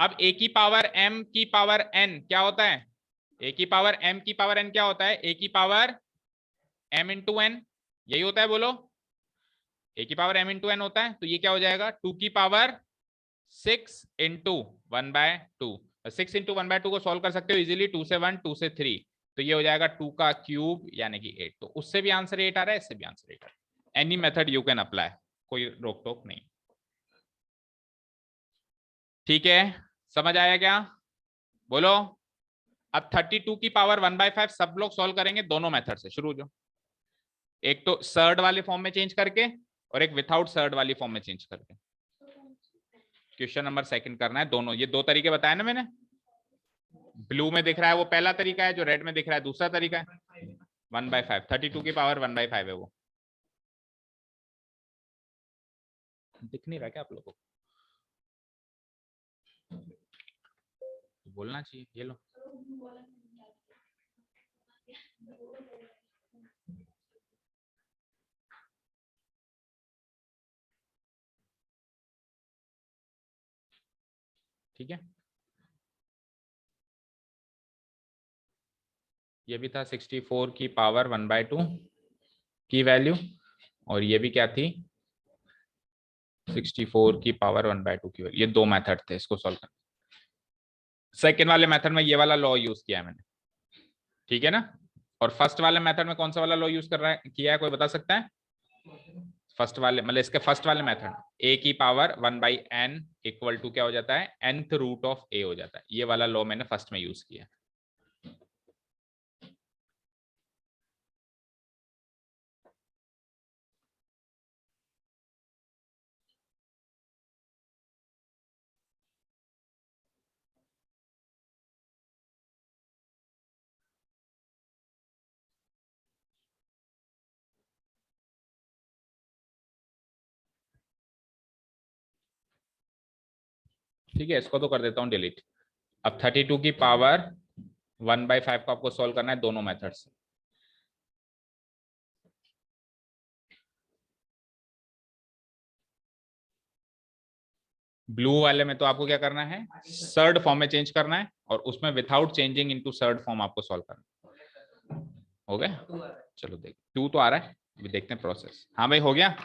अब a की पावर m की पावर n क्या होता है? a की पावर m की पावर n क्या होता है? a की पावर m इंटू n, यही होता है बोलो। a की पावर m इंटू n होता है, तो ये क्या हो जाएगा 2 की पावर 6 इंटू 1/2। 6 इंटू 1/2 को सॉल्व कर सकते हो इजीली, 2 से 1 2 से 3 तो ये हो जाएगा 2 का क्यूब यानी कि 8। तो उससे भी आंसर 8 आ रहा है, इससे भी आंसर 8 आ रहा है। Any method you can apply, कोई रोक टोक नहीं। ठीक है समझ आया क्या? बोलो। अब 32 की पावर 1/5 सब लोग सॉल्व करेंगे दोनों मेथड से। शुरू जो एक तो सर्ड वाले फॉर्म में चेंज करके और एक विथआउट सर्ड वाली फॉर्म में चेंज करके। क्वेश्चन नंबर सेकंड करना है दोनों। ये दो तरीके बताए ना मैंने। ब्लू में दिख रहा है वो पहला तरीका है, जो रेड में दिख रहा है दूसरा तरीका है। 1/5 32 की पावर 1/5 है वो। दिख नहीं रहा क्या आप लोगों को? बोलना चाहिए। ये लो। ठीक है, ये भी था 64 की पावर 1/2 की वैल्यू, और ये भी क्या थी 64 की पावर 1/2 की वैल्यू। ये दो मेथड थे इसको सॉल्व करने। सेकेंड वाले मेथड में ये वाला लॉ यूज किया है मैंने, ठीक है ना। और फर्स्ट वाले मेथड में कौन सा वाला लॉ यूज कर रहा है किया है, कोई बता सकता है? फर्स्ट वाले मतलब इसके फर्स्ट वाले मेथड a की पावर 1/n इक्वल टू क्या हो जाता है, nth रूट ऑफ a हो जाता है। ये वाला लॉ मैंने फर्स्ट में यूज किया है। ठीक है, इसको तो कर देता हूँ डिलीट। अब 32 की पावर 1/5 को आपको सॉल्व करना है दोनों मेथड से। ब्लू वाले में तो आपको क्या करना है, सर्ड फॉर्म में चेंज करना है, और उसमें without changing into surd form आपको सॉल्व करना है। हो गया? चलो देख 2 तो आ रहा है, अभी देखते हैं प्रोसेस। हाँ भाई हो गया।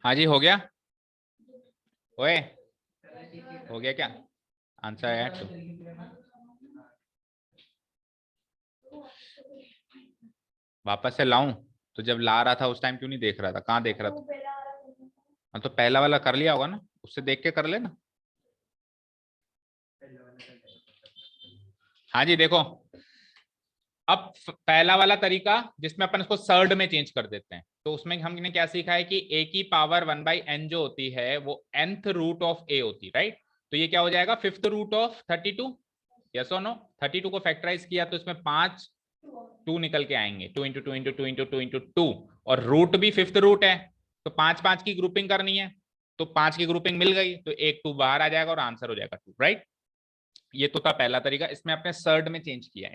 हाँ जी हो गया। ओए हो गया क्या आंसर है? वापस से लाऊं? तो जब ला रहा था उस टाइम क्यों नहीं देख रहा था? कहाँ देख रहा था? हाँ तो पहला वाला कर लिया होगा ना, उससे देख के कर लेना। हाँ जी देखो, अब पहला वाला तरीका जिसमें अपन इसको सर्ड में चेंज कर देते हैं, तो उसमें हमने क्या सीखा है कि a की पावर 1/n जो होती है वो nth रूट ऑफ a होती है, राइट। तो ये क्या हो जाएगा, फिफ्थ रूट ऑफ 32। यस और नो? 32 को फैक्टराइज किया तो इसमें 5 2 निकल के आएंगे, 2 इंटू 2 इंटू 2 इंटू 2 इंटू 2, और रूट भी फिफ्थ रूट है, तो 5 5 की ग्रुपिंग करनी है, तो 5 की ग्रुपिंग मिल गई, तो एक 2 बाहर आ जाएगा और आंसर हो जाएगा 2, राइट। ये तो था पहला तरीका, इसमें आपने सर्ड में चेंज किया,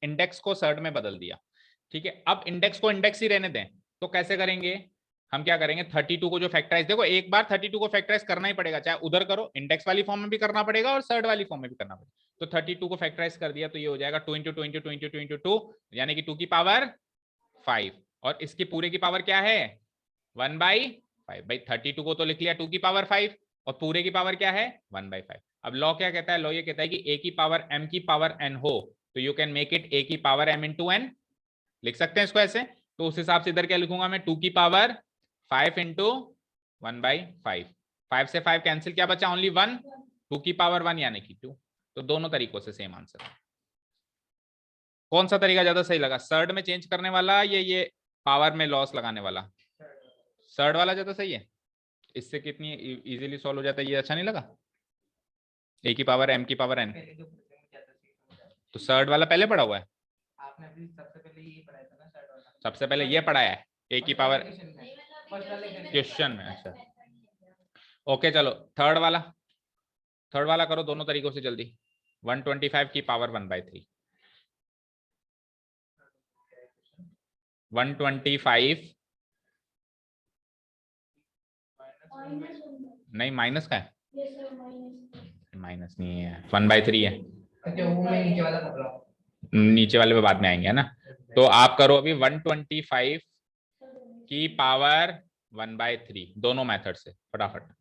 इंडेक्स को सर्ड में बदल दिया। ठीक है, अब इंडेक्स को इंडेक्स ही रहने दें, तो कैसे करेंगे हम? क्या करेंगे, 32 को जो फैक्टराइज, देखो एक बार 32 को फैक्टराइज करना ही पड़ेगा, चाहे उधर करो इंडेक्स वाली फॉर्म में भी करना पड़ेगा और सर्ड वाली फॉर्म में भी करना पड़ेगा। तो 32 को फैक्टराइज कर दिया तो ये हो जाएगा 2 इंटू 2 इंटू 2 इंटू 2 इंटू 2, यानी कि 2 की पावर 5, और इसकी पूरे की पावर क्या है 1/5। भाई 32 को तो लिख लिया 2 की पावर 5, और पूरे की पावर क्या है 1/5। अब लॉ क्या कहता है, लॉ ये कहता है कि a की पावर m की पावर n हो तो you can make it a की पावर m इंटू n। लिख सकते हैं इसको ऐसे। तो उस हिसाब से इधर क्या लिखूंगा मैं, 2 की पावर 5 इंटू 1/5। 5 से 5 कैंसिल, क्या बचा ओनली 1, 2 की पावर 1 यानी कि 2। तो दोनों तरीकों से सेम आंसर है। कौन सा तरीका ज्यादा सही लगा, सर्ड में चेंज करने वाला ये पावर में लॉस लगाने वाला? सर्ड वाला ज्यादा सही है, इससे कितनी इजीली सॉल्व हो जाता है। ये अच्छा नहीं लगा, a की पावर m की पावर n। तो सर्ड वाला पहले पढ़ा हुआ है, आपने अभी सबसे पहले ये पढ़ाया था ना, सर्ड वाला। सबसे पहले ये पढ़ाया है a की पावर क्वेश्चन में। अच्छा ओके चलो थर्ड वाला करो दोनों तरीकों से जल्दी। 125 की पावर 1/3, 125 नहीं माइनस का है, माइनस नहीं है 1/3 है। अच्छा वो मैं नीचे वाला पढ़ रहा हूँ, नीचे वाले पे बाद में आएंगे है ना। तो आप करो अभी 125 की पावर 1/3 दोनों मेथड से फटाफट।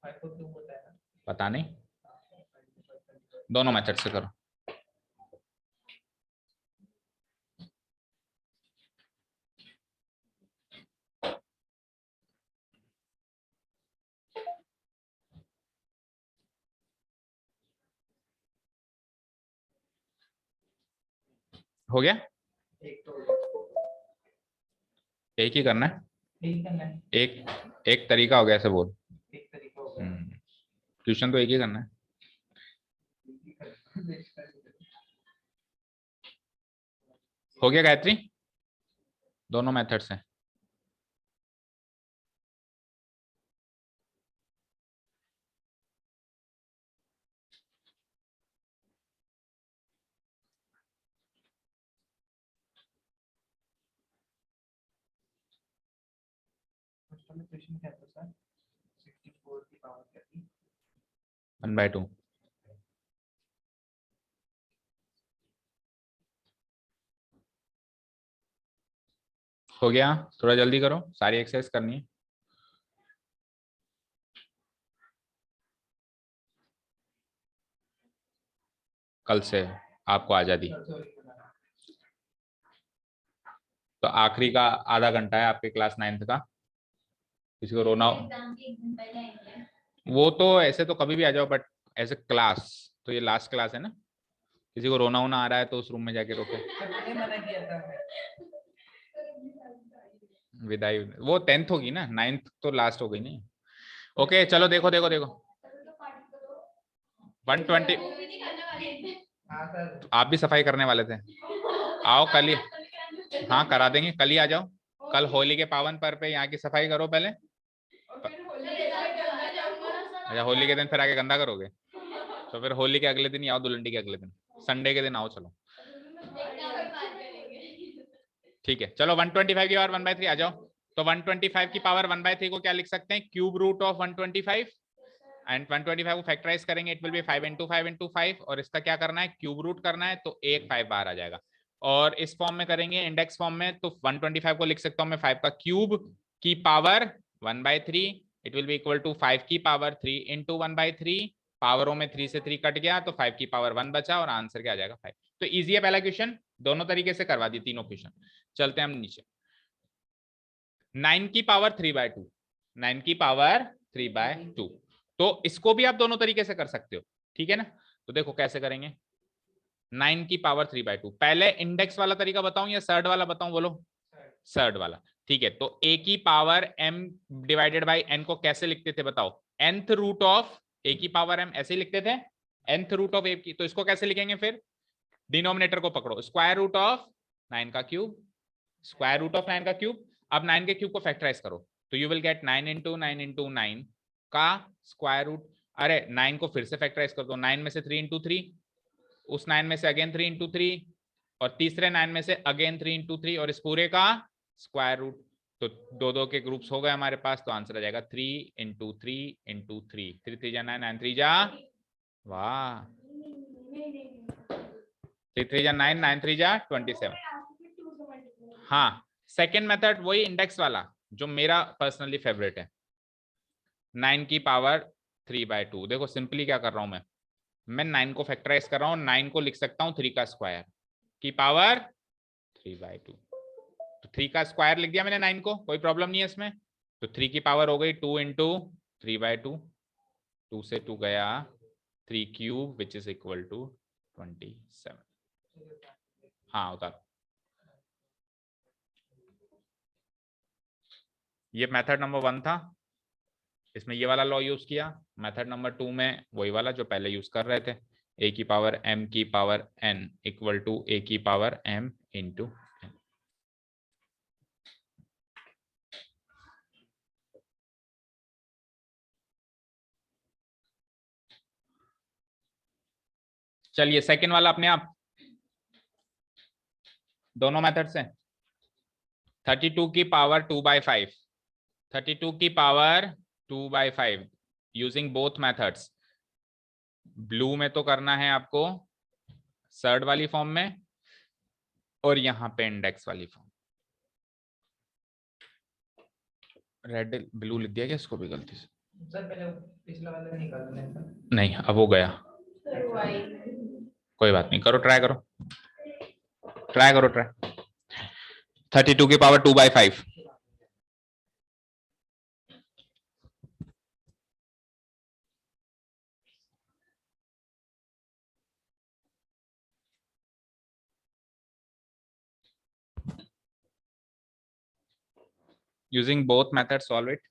5 को क्यों होता है ना? पता नहीं, दोनों मेथड से करो। हो गया? एक तो हो गया। एक ही करना है, एक करना है, एक तरीका हो गया ऐसे बोल। एक तरीका हो गया। ट्यूशन तो एक ही करना है। हो गया गायत्री? दोनों मेथड से। क्वेश्चन क्या था सर? 64 की पावर क्या थी? 1/2। हो गया? थोड़ा जल्दी करो, सारी एक्सरसाइज करनी है। कल से आपको आजादी। तो आखिरी का आधा घंटा है आपके क्लास 9th का। किसी को रोना एग्जाम के एक दिन पहले आएंगे। वो तो ऐसे तो कभी भी आ जाओ, बट एज ए क्लास तो ये लास्ट क्लास है ना। किसी को रोना वोना आ रहा है तो उस रूम में जाके रोके। सबने मना किया था मैं। विदाई वो 10th होगी ना, 9th तो लास्ट हो गई नहीं। ओके चलो देखो देखो देखो 120। हाँ सर। आप भी सफाई करने वाले थे, आओ कल ही। हाँ करा देंगे, कल ही आ जाओ। कल होली के पावन पर्व पे यहाँ की सफाई करो पहले। अच्छा होली के दिन फिर आके गंदा करोगे, तो फिर होली के अगले दिन ही आओ, धुलंडी के अगले दिन, संडे के दिन आओ। चलो ठीक है, चलो 125 की पावर 1/3 आ जाओ। तो 125 की पावर 1/3 को क्या लिख सकते हैं? Cube root of 125। एंड 125 को फैक्टराइज करेंगे, इट विल बी 5 × 5 × 5। और इसका क्या करना है? क्यूब रूट करना है, तो एक 5 बाहर आ जाएगा। और इस फॉर्म में करेंगे इंडेक्स फॉर्म में, तो 125 को लिख सकता हूं मैं 5 का क्यूब की power 1/3। It will be equal to 5 की पावर 3 × 1/3। पावरों में 3 से 3 कट गया, तो 5 की पावर 1 बचा और आंसर क्या आ जाएगा? 5। तो इजी है पहला क्वेश्चन, दोनों तरीके से करवा दी तीनों क्वेश्चन। चलते हैं हम नीचे। 9 की पावर 3/2, 9 की पावर 3/2। तो इसको भी आप दोनों तरीके से कर सकते हो, ठीक है ना। तो देखो कैसे करेंगे। 9 की पावर 3/2, पहले इंडेक्स वाला तरीका बताऊं या सर्ड वाला बताऊं? बोलो सर्ड वाला। ठीक है, तो a की power m divided by n को कैसे लिखते थे बताओ? nth रूट ऑफ a की पावर m, ऐसे ही लिखते थे, nth रूट ऑफ a की। तो इसको कैसे लिखेंगे फिर? डिनोमिनेटर को पकड़ो, स्क्वायर रूट ऑफ 9 का क्यूब, स्क्वायर रूट ऑफ 9 का क्यूब। अब 9 के क्यूब को फैक्टराइज करो, तो यू विल गेट 9 × 9 × 9 का स्क्वायर रूट। अरे 9 को फिर से फैक्टराइज कर दो, 9 में से 3 × 3, उस 9 में से अगेन 3 × 3, और तीसरे 9 में से अगेन 3 × 3, और इस पूरे का स्क्वायर रूट। तो दो दो के ग्रुप्स हो गए हमारे पास, तो आंसर आ जाएगा 3 × 3 × 3। 3 3 जा 9, 9 3 जा, वाह, 3 3 जा 9, 9 3 जा 27। हाँ सेकेंड मेथड वही इंडेक्स वाला जो मेरा पर्सनली फेवरेट है, 9 की पावर 3/2। देखो सिंपली क्या कर रहा हूं मैं 9 को फैक्टराइज कर रहा हूं, 9 को लिख सकता हूं 3 का स्क्वायर की पावर 3/2। तो 3 का स्क्वायर लिख दिया मैंने 9 को, कोई प्रॉब्लम नहीं है इसमें। तो 3 की पावर हो गई 2 × 3/2, 2 से 2 गया, 3 cube which is equal to 27। हाँ उतार। ये मेथड नंबर 1 था, इसमें ये वाला लॉ यूज किया। मेथड नंबर 2 में वही वाला जो पहले यूज कर रहे थे, a की पावर m की power n equal to a की पावर m × n। चलिए सेकंड वाला अपने आप, दोनों मेथड से। 32 की पावर 2/5, 32 की power 2/5 using both methods. Blue में तो करना है आपको सर्ड वाली फॉर्म में, और यहां पे इंडेक्स वाली फॉर्म। रेड ब्लू लिख दिया क्या इसको भी गलती से? सर पहले पिछला वाला निकाल लेना था। नहीं, अब वो गया, कोई बात नहीं, करो ट्राई करो, ट्राई करो ट्राई। 32 की power 2/5। Using both methods, solve it.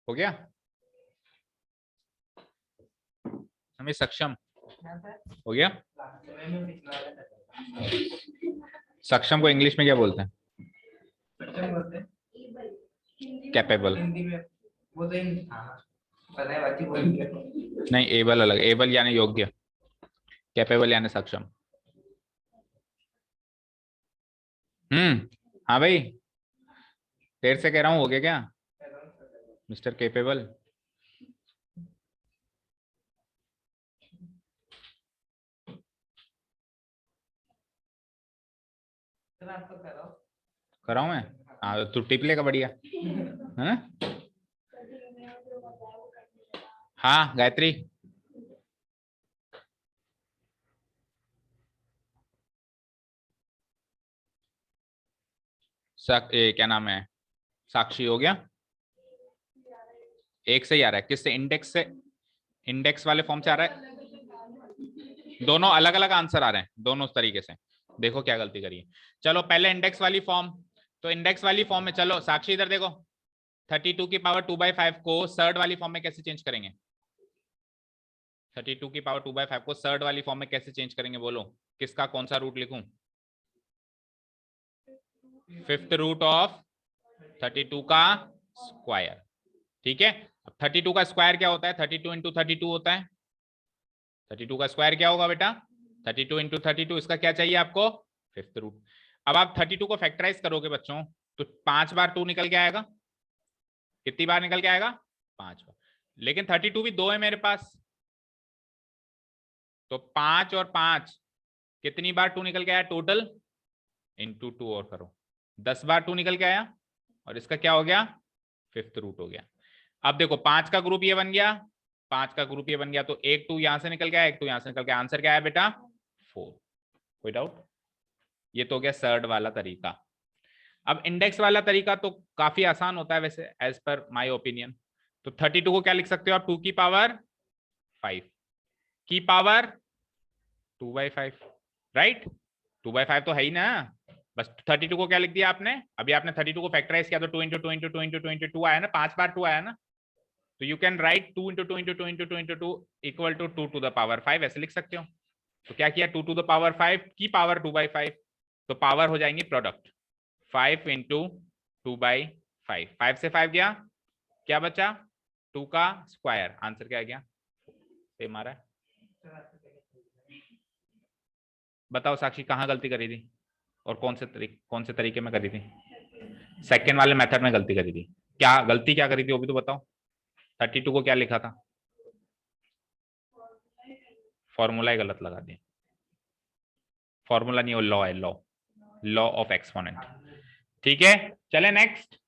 हो गया हमें सक्षम? हो गया। सक्षम को इंग्लिश में क्या बोलते हैं? सक्षम बोलते हैं, कैपेबल। हिंदी में वो तो पता है, बाकी बोलेंगे। नहीं, एबल अलग, एबल यानी योग्य, कैपेबल यानी सक्षम। हाँ भाई, देर से कह रहा हूँ, हो गया क्या मिस्टर कैपेबल? कराऊं मैं? हाँ, तू टिप लेगा बढ़िया है ना? हाँ गायत्री, क्या नाम है, साक्षी हो गया? एक से ही आ रहा है, किससे? इंडेक्स से, इंडेक्स वाले फॉर्म से आ रहा है। दोनों अलग अलग आंसर आ रहे हैं, दोनों तरीके से। देखो क्या गलती करी है। चलो पहले इंडेक्स वाली फॉर्म, तो इंडेक्स वाली फॉर्म में चलो साक्षी इधर देखो, 32 की पावर 2/5 को सर्ड वाली फॉर्म में कैसे चेंज करेंगे? 32 की पावर 2/5 को सर्ड वाली फॉर्म में कैसे चेंज करेंगे? बोलो, किसका कौन सा रूट लिखूं? फिफ्थ रूट ऑफ 32 का स्क्वायर। ठीक है, अब 32 का स्क्वायर क्या होता है? 32 इंटू 32 होता है। 32 का स्क्वायर क्या होगा बेटा? 32 इंटू 32, इसका क्या चाहिए आपको? Fifth root. अब आप 32 को फैक्टराइज करोगे बच्चों, तो 5 बार 2 निकल के आएगा। कितनी बार निकल के आएगा? 5 बार। लेकिन 32 भी 2 है मेरे पास, तो 5 और 5 कितनी बार 2 निकल के आया टोटल? इंटू 2 और करो, 10 बार 2 निकल के आया, और इसका क्या हो गया? फिफ्थ रूट हो गया। अब देखो 5 का ग्रुप ये बन गया, 5 का ग्रुप ये बन गया, तो एक 2 यहां से निकल गया, एक 2 यहां से निकल गया, आंसर क्या है बेटा? 4। कोई डाउट? ये तो हो गया सर्ड वाला तरीका। अब इंडेक्स वाला तरीका तो काफी आसान होता है वैसे, एज पर माय ओपिनियन। तो 32 को क्या लिख सकते हो आप? 2 की पावर 5 की पावर 2/5, राइट? 2/5 तो है ही ना, बस 32 को क्या लिख दिया आपने? अभी आपने 32 को फैक्टराइज किया तो 2 इंटू 2 इंटू 2 इंटू 2 इंटू 2 आया ना, 5 बार 2 आया ना, तो you can write 2 into 2 into 2 into 2 into 2 equal to 2 to the power 5, ऐसे लिख सकते हो। तो क्या किया? 2 टू द पावर 5 की पावर 2/5, तो पावर हो जाएंगी प्रोडक्ट, 5 इंटू 2/5, 5 से 5 गया, क्या बचा? 2 का स्क्वायर, आंसर क्या गया? सेम आ रहा है। बताओ साक्षी, कहाँ गलती करी थी और कौन से तरीके में करी थी? सेकेंड वाले मेथड में गलती करी थी। क्या गलती क्या करी थी वो भी तो बताओ। 32 को क्या लिखा था? फॉर्मूला ही गलत लगा दिया। फॉर्मूला नहीं, वो लॉ है, लॉ, लॉ ऑफ एक्सपोनेंट। ठीक है, चले नेक्स्ट।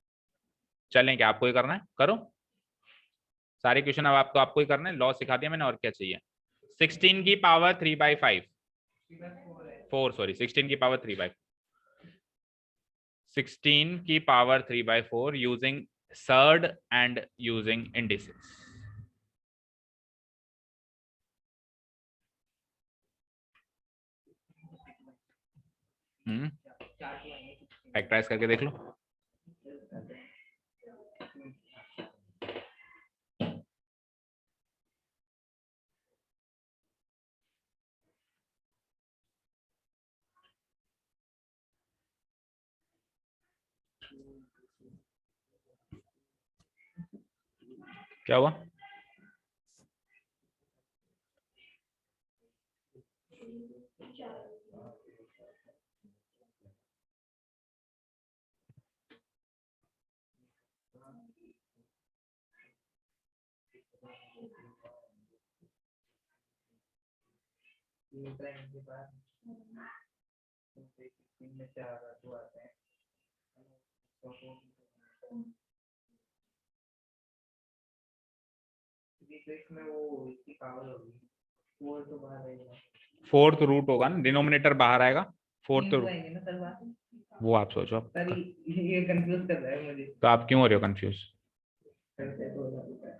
चलें, क्या आपको ही करना है? करो सारे क्वेश्चन, अब आपको ही करना है। लॉ सिखा दिया मैंने, और क्या चाहिए? 16 की पावर 3/5, 4 सॉरी, 16 की पावर 3/4, 16 की power 3/4 using surd and using indices. Factorise करके देख लो। क्या हुआ? टाइम के बाद में 4 तो आते हैं तो इसमें वो इसकी पावर होगी 4 तो बाहर आएगा, फोर्थ रूट होगा ना, डिनोमिनेटर बाहर आएगा, फोर्थ रूट। आएंगे ना सर बाहर। वो आप सोचो आप। सर ये कंफ्यूज कर रहा है मुझे। तो आप क्यों हो रहे हो कंफ्यूज? करते तो होता है।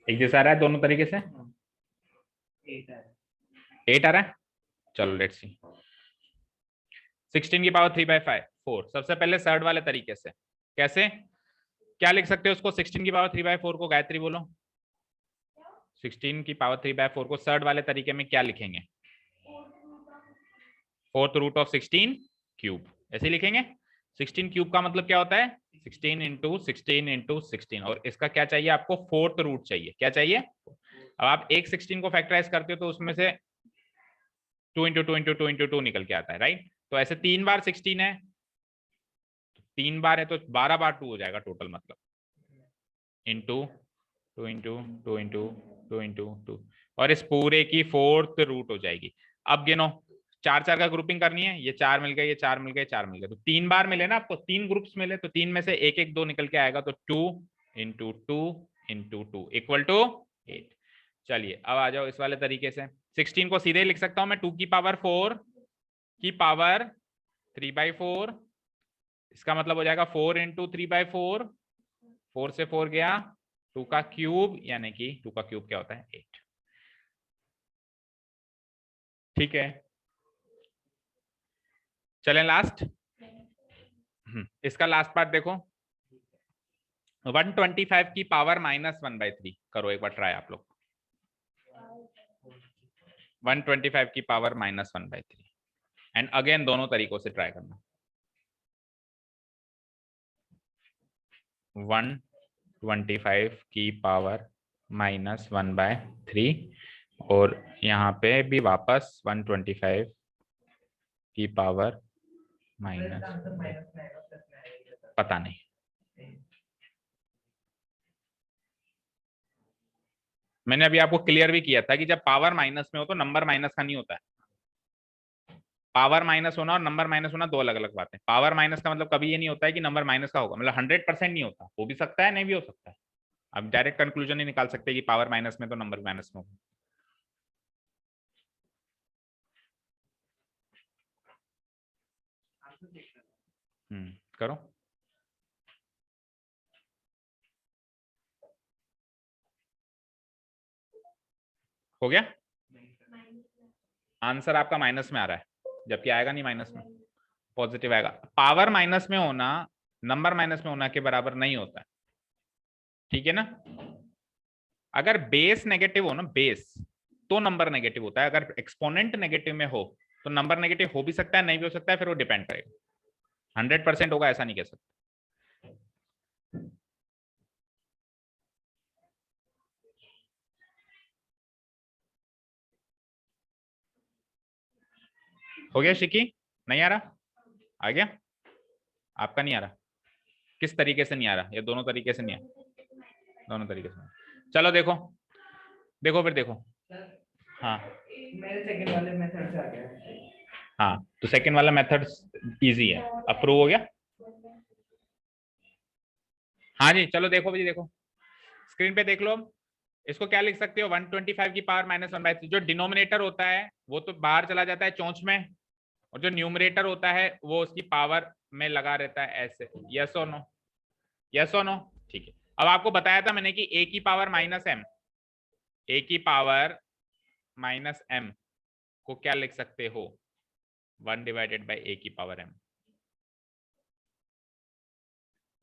एक जैसा आ रहा है दोनों तरीके से? 8 आ रहा है। चलो लेट्स सी। 16 की पावर 3/5 4। सबसे पहले सर्ड वाले तरीके से कैसे, क्या लिख सकते हो उसको? 16 की पावर 3/4 को गायत्री बोलो। 16 की पावर 3/4 को सर्ड वाले तरीके में क्या लिखेंगे? फोर्थ रूट ऑफ 16 क्यूब, ऐसे लिखेंगे। 16 क्यूब का मतलब क्या होता है? 16 इंटू 16 इंटू 16। और इसका क्या चाहिए आपको? फोर्थ रूट चाहिए। क्या चाहिए? अब आप एक 16 को फैक्टराइज करते हो तो उसमें से 2 इंटू 2 इंटू 2 इंटू 2 निकल के आता है, राइट? तो ऐसे 3 बार 16 है, 3 बार है तो 12 बार 2 हो जाएगा टोटल, मतलब इंटू 2 इंटू 2 इंटू 2 इंटू 2, और इस पूरे की फोर्थ रूट हो जाएगी। अब गिनो, 4 का ग्रुपिंग करनी है, ये 4 मिल गए, ये 4 मिल गए, 4 मिल गए, तो 3 बार मिले ना आपको, 3 ग्रुप्स मिले, तो 3 में से 1 1 2 निकल के आएगा, तो 2 इंटू 2 इंटू 2 इक्वल टू 8। चलिए अब आ जाओ इस वाले तरीके से। 16 को सीधे लिख सकता हूं मैं 2 की पावर 4 की पावर 3/4। इसका मतलब हो जाएगा 4 इंटू 3/4, 4 से 4 गया, 2 का क्यूब, यानी कि 2 का क्यूब क्या होता है? 8। ठीक है, चलें लास्ट। इसका लास्ट पार्ट देखो। 125 की पावर -1/3 करो एक बार ट्राई आप लोग। 125 की पावर -1/3 एंड अगेन दोनों तरीकों से ट्राई करना। 125 की पावर -1/3 और यहाँ पे भी वापस 125 की पावर माइनस, पता नहीं, मैंने अभी आपको क्लियर भी किया था कि जब पावर माइनस में हो तो नंबर माइनस का नहीं होता है। पावर माइनस होना और नंबर माइनस होना दो अलग अलग बातें। पावर माइनस का मतलब कभी ये नहीं होता है कि नंबर माइनस का होगा, मतलब 100% नहीं होता, हो भी सकता है नहीं भी हो सकता है। अब डायरेक्ट कंक्लूजन नहीं निकाल सकते कि पावर माइनस में तो नंबर माइनस में होगा। करो। हो गया? आंसर आपका माइनस में आ रहा है, जबकि आएगा नहीं माइनस में, पॉजिटिव आएगा। पावर माइनस में होना नंबर माइनस में होना के बराबर नहीं होता है, ठीक है ना? अगर बेस नेगेटिव हो ना, बेस, तो नंबर नेगेटिव होता है। अगर एक्सपोनेंट नेगेटिव में हो तो नंबर नेगेटिव हो भी सकता है, नहीं भी हो सकता है, फिर वो डिपेंड करेगा। 100% होगा ऐसा नहीं कह सकते। हो गया शिकी? नहीं आ रहा? आ गया? आपका नहीं आ रहा? किस तरीके से नहीं आ रहा? ये दोनों तरीके से नहीं आ, दोनों तरीके से। चलो देखो, देखो फिर देखो। हाँ मेरे सेकंड वाले मेथड से आ गया। हाँ, तो सेकंड वाला मेथड इजी है, अप्रूव हो गया। हाँ जी, चलो देखो भाई, देखो स्क्रीन पे देख लो। इसको क्या लिख सकते हो 125 की पावर -1/3। जो डिनोमिनेटर होता है वो तो बाहर चला जाता है चोंच में, और जो न्यूमरेटर होता है वो उसकी पावर में लगा रहता है ऐसे। यस और नो, यस और नो। ठीक है, अब आपको बताया था मैंने कि a की पावर -m, a की पावर -m को क्या लिख सकते हो 1 डिवाइडेड बाई a की पावर m।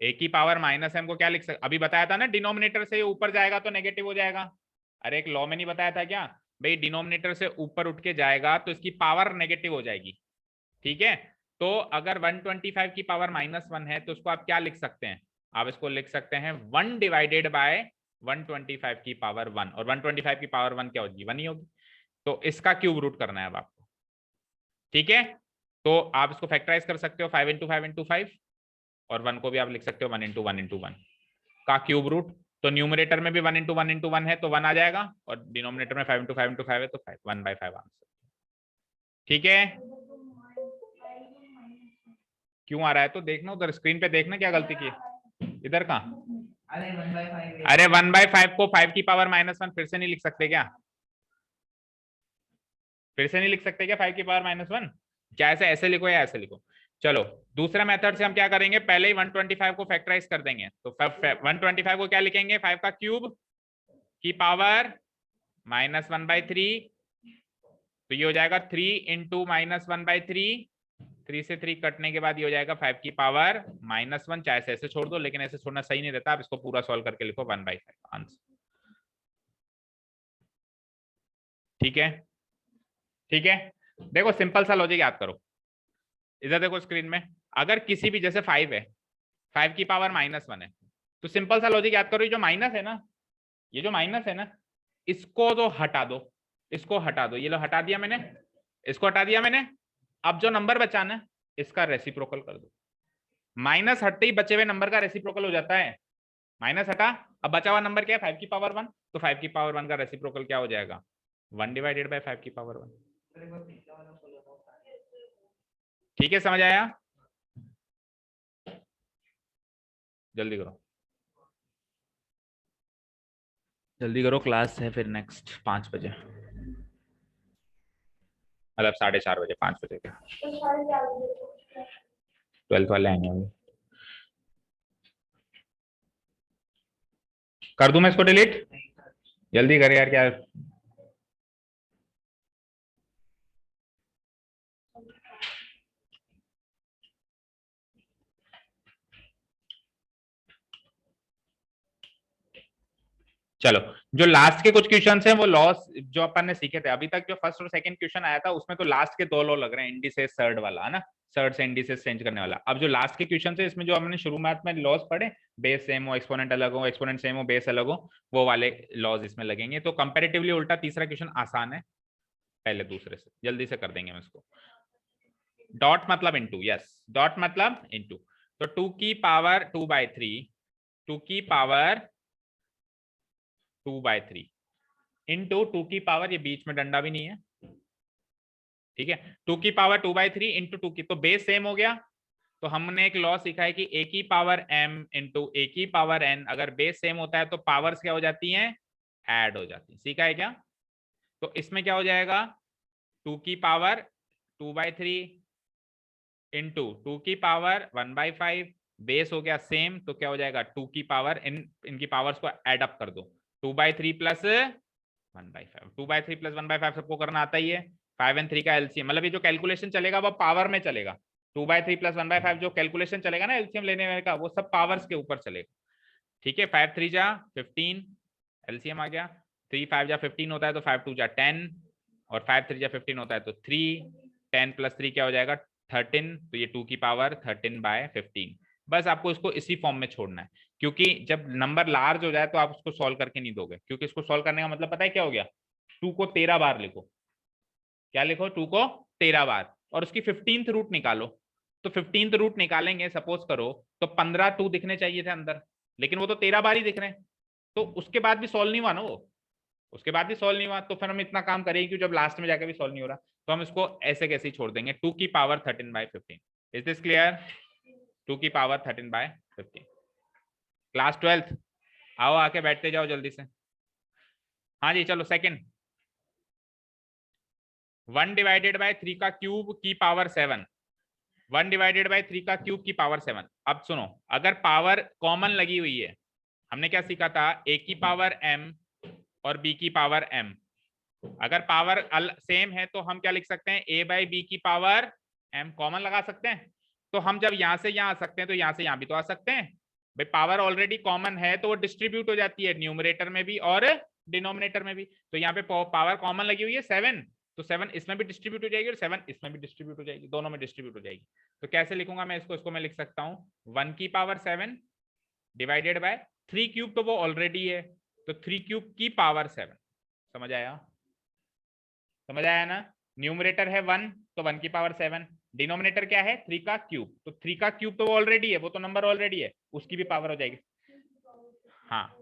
a की पावर -m को क्या लिख सकते, अभी बताया था ना डिनोमिनेटर से ऊपर जाएगा तो नेगेटिव हो जाएगा। अरे एक लॉ में नहीं बताया था क्या भाई, डिनोमिनेटर से ऊपर उठ के जाएगा तो इसकी पावर नेगेटिव हो जाएगी। ठीक है, तो अगर 125 की पावर -1 है तो उसको आप क्या लिख सकते हैं, आप इसको लिख सकते हैं 1 डिवाइडेड बाय 125 की पावर 1, और 125 की पावर 1 क्या होगी 1 ही होगी। तो इसका क्यूब रूट करना है अब आपको। ठीक है, तो आप इसको फैक्टराइज कर सकते हो 5 इंटू 5 इंटू 5, और 1 को भी आप लिख सकते हो 1 इंटू 1 इंटू 1 का क्यूब रूट। तो न्यूमरेटर में भी 1 इंटू 1 इंटू 1 है तो 1 आ जाएगा, और डिनोमिनेटर में 5 इंटू 5 इंटू 5 है तो 5, 1/5 आंसर। ठीक है, क्यों आ रहा है तो देखना उधर स्क्रीन पे, देखना क्या गलती की है इधर कहाँ। अरे 1/5 अरे 1/5 को 5 की पावर -1 फिर से नहीं लिख सकते क्या, फिर से नहीं लिख सकते क्या 5 की पावर -1, चाहे ऐसे लिखो या ऐसे लिखो। चलो दूसरा मेथड से हम क्या करेंगे, पहले ही 125 को फैक्टराइज कर देंगे। तो 125 को क्या लिखेंगे 5 का क्यूब की पावर -1/3, तो ये हो जाएगा 3 इंटू -1/3, 3 से 3 कटने के बाद ये हो जाएगा 5 की पावर -1। चाहे ऐसे छोड़ दो, लेकिन ऐसे छोड़ना सही नहीं रहता, आप इसको पूरा सॉल्व करके लिखो 1/5 आंसर। ठीक है, ठीक है, देखो सिंपल सा लॉजिक याद करो, इधर देखो स्क्रीन में, अगर किसी भी जैसे 5 है, 5 की पावर -1 है, तो सिंपल सा लॉजिक याद करो, ये जो माइनस है ना, ये जो माइनस है ना, इसको तो हटा दो, इसको हटा दो, ये लो हटा दिया मैंने, इसको हटा दिया मैंने। अब जो नंबर बचाना है इसका रेसिप्रोकल कर दो, माइनस हटते ही बचे हुए नंबर का रेसिप्रोकल हो जाता है। माइनस हटा, अब बचा हुआ नंबर क्या है 5 की पावर 1, तो 5 की पावर 1 का रेसिप्रोकल क्या हो जाएगा 1 डिवाइडेड बाय 5 की पावर 1। ठीक है, समझ आया, जल्दी करो, जल्दी करो, क्लास है फिर नेक्स्ट 5 बजे, मतलब 4:30 बजे, 5 बजे के 12th वाले आएंगे अभी। कर दूं मैं इसको डिलीट, जल्दी कर यार, क्या चलो, जो लास्ट के कुछ क्वेश्चन हैं वो लॉस जो अपन ने सीखे थे अभी तक, जो फर्स्ट और सेकंड क्वेश्चन आया था उसमें तो लास्ट के 2 लॉ लग रहे हैं, इंडिसेस सर्ड वाला है ना, सर्ड से इंडिसेस चेंज करने वाला। अब जो लास्ट के क्वेश्चन है इसमें जो हमने शुरुआत में लॉस पढ़े, बेस सेम हो, एक्सपोनेंट अलग हो, एक्सपोनेंट सेम हो, बेस अलग हो, वो वाले लॉज इसमें लगेंगे। तो कंपेरेटिवली उल्टा तीसरा क्वेश्चन आसान है पहले दूसरे से, जल्दी से कर देंगे हम इसको। डॉट मतलब इनटू, यस डॉट मतलब इनटू, तो 2 की पावर 2/3, 2 की पावर 2/3 इंटू 2 की पावर, ये बीच में डंडा भी नहीं है, ठीक है, 2 की पावर 2/3 इंटू 2 की, तो बेस सेम हो गया। तो हमने एक लॉ सीखा है कि a की पावर m इंटू a की पावर n, अगर बेस सेम होता है तो पावर्स क्या हो जाती हैं ऐड हो जाती है, सीखा है क्या। तो इसमें क्या हो जाएगा 2 की पावर 2/3 इंटू 2 की पावर 1/5, बेस हो गया सेम, तो क्या हो जाएगा 2 की पावर, इनकी पावर्स को ऐड अप कर दो, 2/3 प्लस 1/5, 2/3 प्लस 1/5 सबको करना आता ही है। 5 और 3 का एलसीएम, मतलब ये जो कैलकुलेशन चलेगा वो पावर में चलेगा, 2/3 प्लस 1/5 जो कैलकुलेशन चलेगा ना एलसीएम लेने का, वो सब पावर्स के ऊपर चलेगा। ठीक है, 5 3 जा 15, एलसीएम आ गया, 3 5 जा 15 होता है तो 5 2 जा 10, और 5 3 जा 15 होता है तो 3, 10 प्लस 3 क्या हो जाएगा 13, तो ये 2 की पावर 13/15। बस आपको इसको इसी फॉर्म में छोड़ना है, क्योंकि जब नंबर लार्ज हो जाए तो आप उसको सॉल्व करके नहीं दोगे, क्योंकि इसको सॉल्व करने का मतलब पता है क्या हो गया, 2 को 13 बार लिखो, क्या लिखो 2 को 13 बार, और उसकी 15th रूट निकालो। तो 15th रूट निकालेंगे सपोज करो तो 15 2 दिखने चाहिए थे अंदर, लेकिन वो तो 13 बार ही दिख रहे हैं, तो उसके बाद भी सॉल्व नहीं हुआ ना वो, उसके बाद भी सॉल्व नहीं हुआ, तो फिर हम इतना काम करेंगे कि जब लास्ट में जाकर भी सॉल्व नहीं हो रहा तो हम इसको ऐसे कैसे ही छोड़ देंगे, 2 की पावर 13/15। इज दिस क्लियर, 2 की पावर 13/15। क्लास 12th आओ, आके बैठते जाओ जल्दी से। हाँ जी चलो सेकंड, 1 डिवाइडेड बाय 3 का क्यूब की पावर 7, 1 डिवाइडेड बाय 3 का क्यूब की पावर 7। अब सुनो, अगर पावर कॉमन लगी हुई है, हमने क्या सीखा था, a की पावर m और b की पावर m, अगर पावर सेम है तो हम क्या लिख सकते हैं, a बाई बी की पावर m कॉमन लगा सकते हैं। तो हम जब यहां से यहां आ सकते हैं तो यहां से यहां भी तो आ सकते हैं भाई, पावर ऑलरेडी कॉमन है तो वो डिस्ट्रीब्यूट हो जाती है न्यूमरेटर में भी और डिनोमिनेटर में भी। तो यहाँ पे पावर कॉमन लगी हुई है 7, तो 7 इसमें भी डिस्ट्रीब्यूट हो जाएगी और 7 इसमें भी डिस्ट्रीब्यूट हो जाएगी, दोनों में डिस्ट्रीब्यूट हो जाएगी। तो कैसे लिखूंगा मैं इसको मैं लिख सकता हूँ 1 की पावर 7 डिवाइडेड बाय 3 क्यूब, तो वो ऑलरेडी है, तो 3 क्यूब की पावर 7। समझ आया, समझ आया ना, न्यूमरेटर है 1 तो 1 की पावर 7, डिनोमिनेटर क्या है 3 का क्यूब, तो 3 का क्यूब तो वो ऑलरेडी है, वो तो नंबर ऑलरेडी है, उसकी भी पावर हो जाएगी। हाँ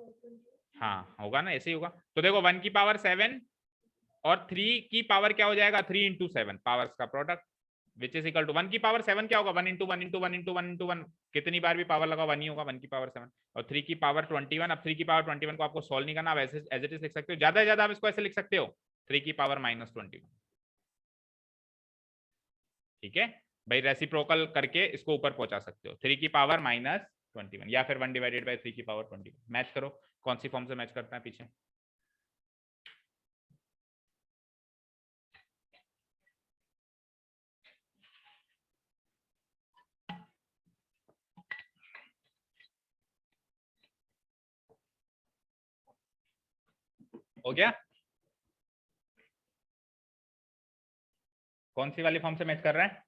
हाँ होगा ना, ऐसे ही होगा। तो देखो 1 की पावर 7 और 3 की पावर क्या हो जाएगा, 3 इंटू 7 पावर्स का product, which is equal to 1 की पावर 7 क्या होगा, 1 इंटू 1 इंटू 1 इंटू 1 इंटू 1, कितनी बार भी पावर लगा 1 ही होगा, 1 की पावर 7 और 3 की पावर 21। अब 3 की पावर 21 को आपको सॉल्व नहीं करना, आप ऐसे एज इट इज लिख सकते हो, ज्यादा से ज्यादा आप इसको ऐसे लिख सकते हो 3 की पावर -21। ठीक है भाई, रेसिप्रोकल करके इसको ऊपर पहुंचा सकते हो, 3 की पावर -21 या फिर 1 डिवाइडेड बाय 3 की पावर 21। मैच करो कौन सी फॉर्म से मैच करता है पीछे। हो गया, कौन सी वाली फॉर्म से मैच कर रहा है,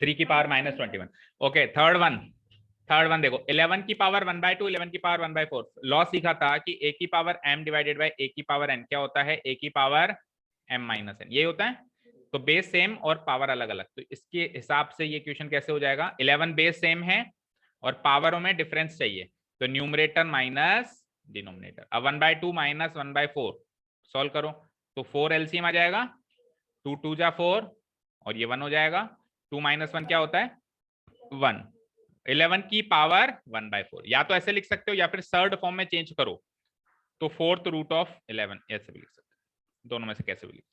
3 की पावर -21। ओके थर्ड वन देखो, 11 की पावर 1/2, 11 की पावर 1/4। लॉ सीखा था कि a की power m divided by a की पावर n क्या होता है, a की पावर m माइनस n, ये होता है। तो बेस सेम और पावर अलग अलग, तो इसके हिसाब से ये क्वेश्चन कैसे हो जाएगा, 11 बेस सेम है और पावरों में डिफरेंस चाहिए, तो न्यूमरेटर माइनस डिनोमिनेटर। अब 1/2 माइनस 1/4 सॉल्व करो, तो 4 एलसीएम आ जाएगा, 2 2 जा 4 और ये 1 हो जाएगा, 2 - 1 क्या होता है 1, 11 की पावर 1/4, या तो ऐसे लिख सकते हो या फिर थर्ड फॉर्म में चेंज करो, तो 4th रूट ऑफ 11 ऐसे भी लिख सकते हो, दोनों में से कैसे भी लिख,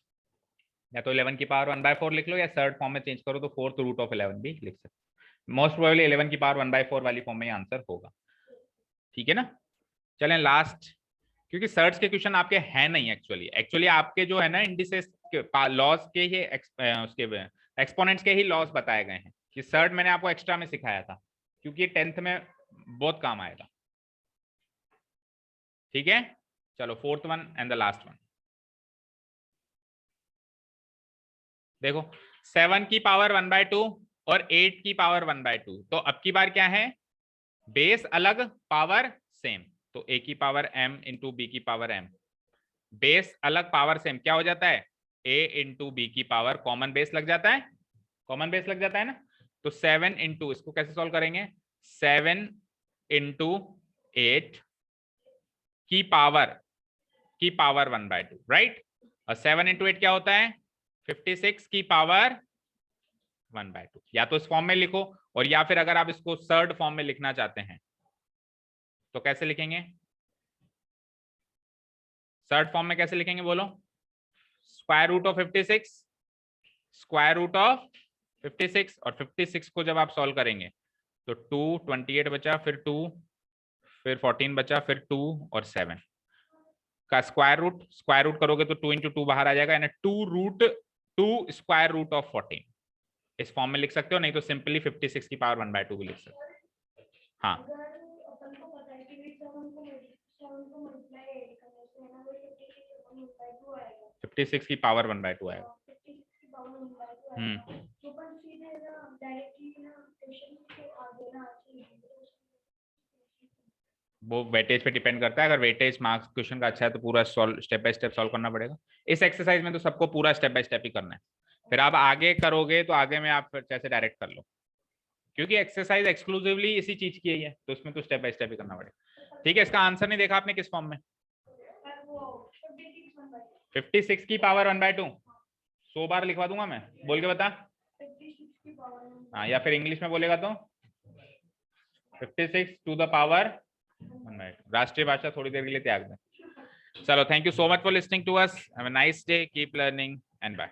या तो 11 की पावर 1/4 लिख लो या थर्ड फॉर्म में चेंज करो तो 4th रूट ऑफ 11 भी लिख सकते हो। मोस्ट प्रोबेबली 11 की पावर 1/4 वाली फॉर्म में आंसर होगा। ठीक है ना, चलें लास्ट, क्योंकि सर्च के क्वेश्चन आपके हैं नहीं, एक्चुअली आपके जो है ना इंडिसेस लॉस के ही उसके एक्सपोनेंट्स के ही लॉस बताए गए हैं, कि सर्च मैंने आपको एक्स्ट्रा में सिखाया था, क्योंकि 10th में बहुत काम आएगा। ठीक है, चलो 4th one and the last one देखो, 7 की पावर 1/2 और 8 की पावर 1/2, तो अब की बार क्या है, बेस अलग पावर सेम, तो a की पावर m इंटू बी की पावर m, बेस अलग पावर सेम क्या हो जाता है, a इंटू बी की पावर, कॉमन बेस लग जाता है, कॉमन बेस लग जाता है ना। तो 7 इंटू, इसको कैसे सॉल्व करेंगे, 7 इंटू 8 की पावर 1/2, राइट, और 7 इंटू 8 क्या होता है 56 की पावर 1/2, या तो इस फॉर्म में लिखो, और या फिर अगर आप इसको थर्ड फॉर्म में लिखना चाहते हैं तो कैसे लिखेंगे, थर्ड फॉर्म में कैसे लिखेंगे बोलो, square root of 56, square root of 56, और 56 को जब आप सॉल्व करेंगे तो 2 28 बचा, फिर 2 फिर 14 बचा, फिर 2 और 7 का स्क्वायर रूट करोगे तो 2 इंटू 2 बाहर आ जाएगा, यानी 2 स्क्वायर रूट ऑफ 14, इस फॉर्म में लिख सकते हो, नहीं तो सिंपली 56 की पावर 1/2 भी लिख सकते हो। हाँ 56 की पावर 1/2 आएगा। वो वेटेज पे डिपेंड करता है, अगर वेटेज मार्क्स क्वेश्चन का अच्छा है तो पूरा solve step by step solve करना पड़ेगा। इस एक्सरसाइज में तो सबको पूरा स्टेप बाय स्टेप ही करना है, फिर आप आगे करोगे तो आगे में आप जैसे डायरेक्ट कर लो, क्योंकि एक्सरसाइज एक्सक्लूसिवली इसी चीज की है, तो उसमें तो स्टेप बाय स्टेप ही करना पड़ेगा। ठीक है, इसका आंसर नहीं देखा आपने किस फॉर्म में, 56 की पावर 1/2, 100 बार लिखवा दूंगा मैं, बोल के बता, हाँ, या फिर इंग्लिश में बोलेगा तो 56 टू द पावर 1/2, राष्ट्रीय भाषा थोड़ी देर के लिए त्याग दें। चलो, thank you so much for listening to us, have a nice day, keep learning and bye.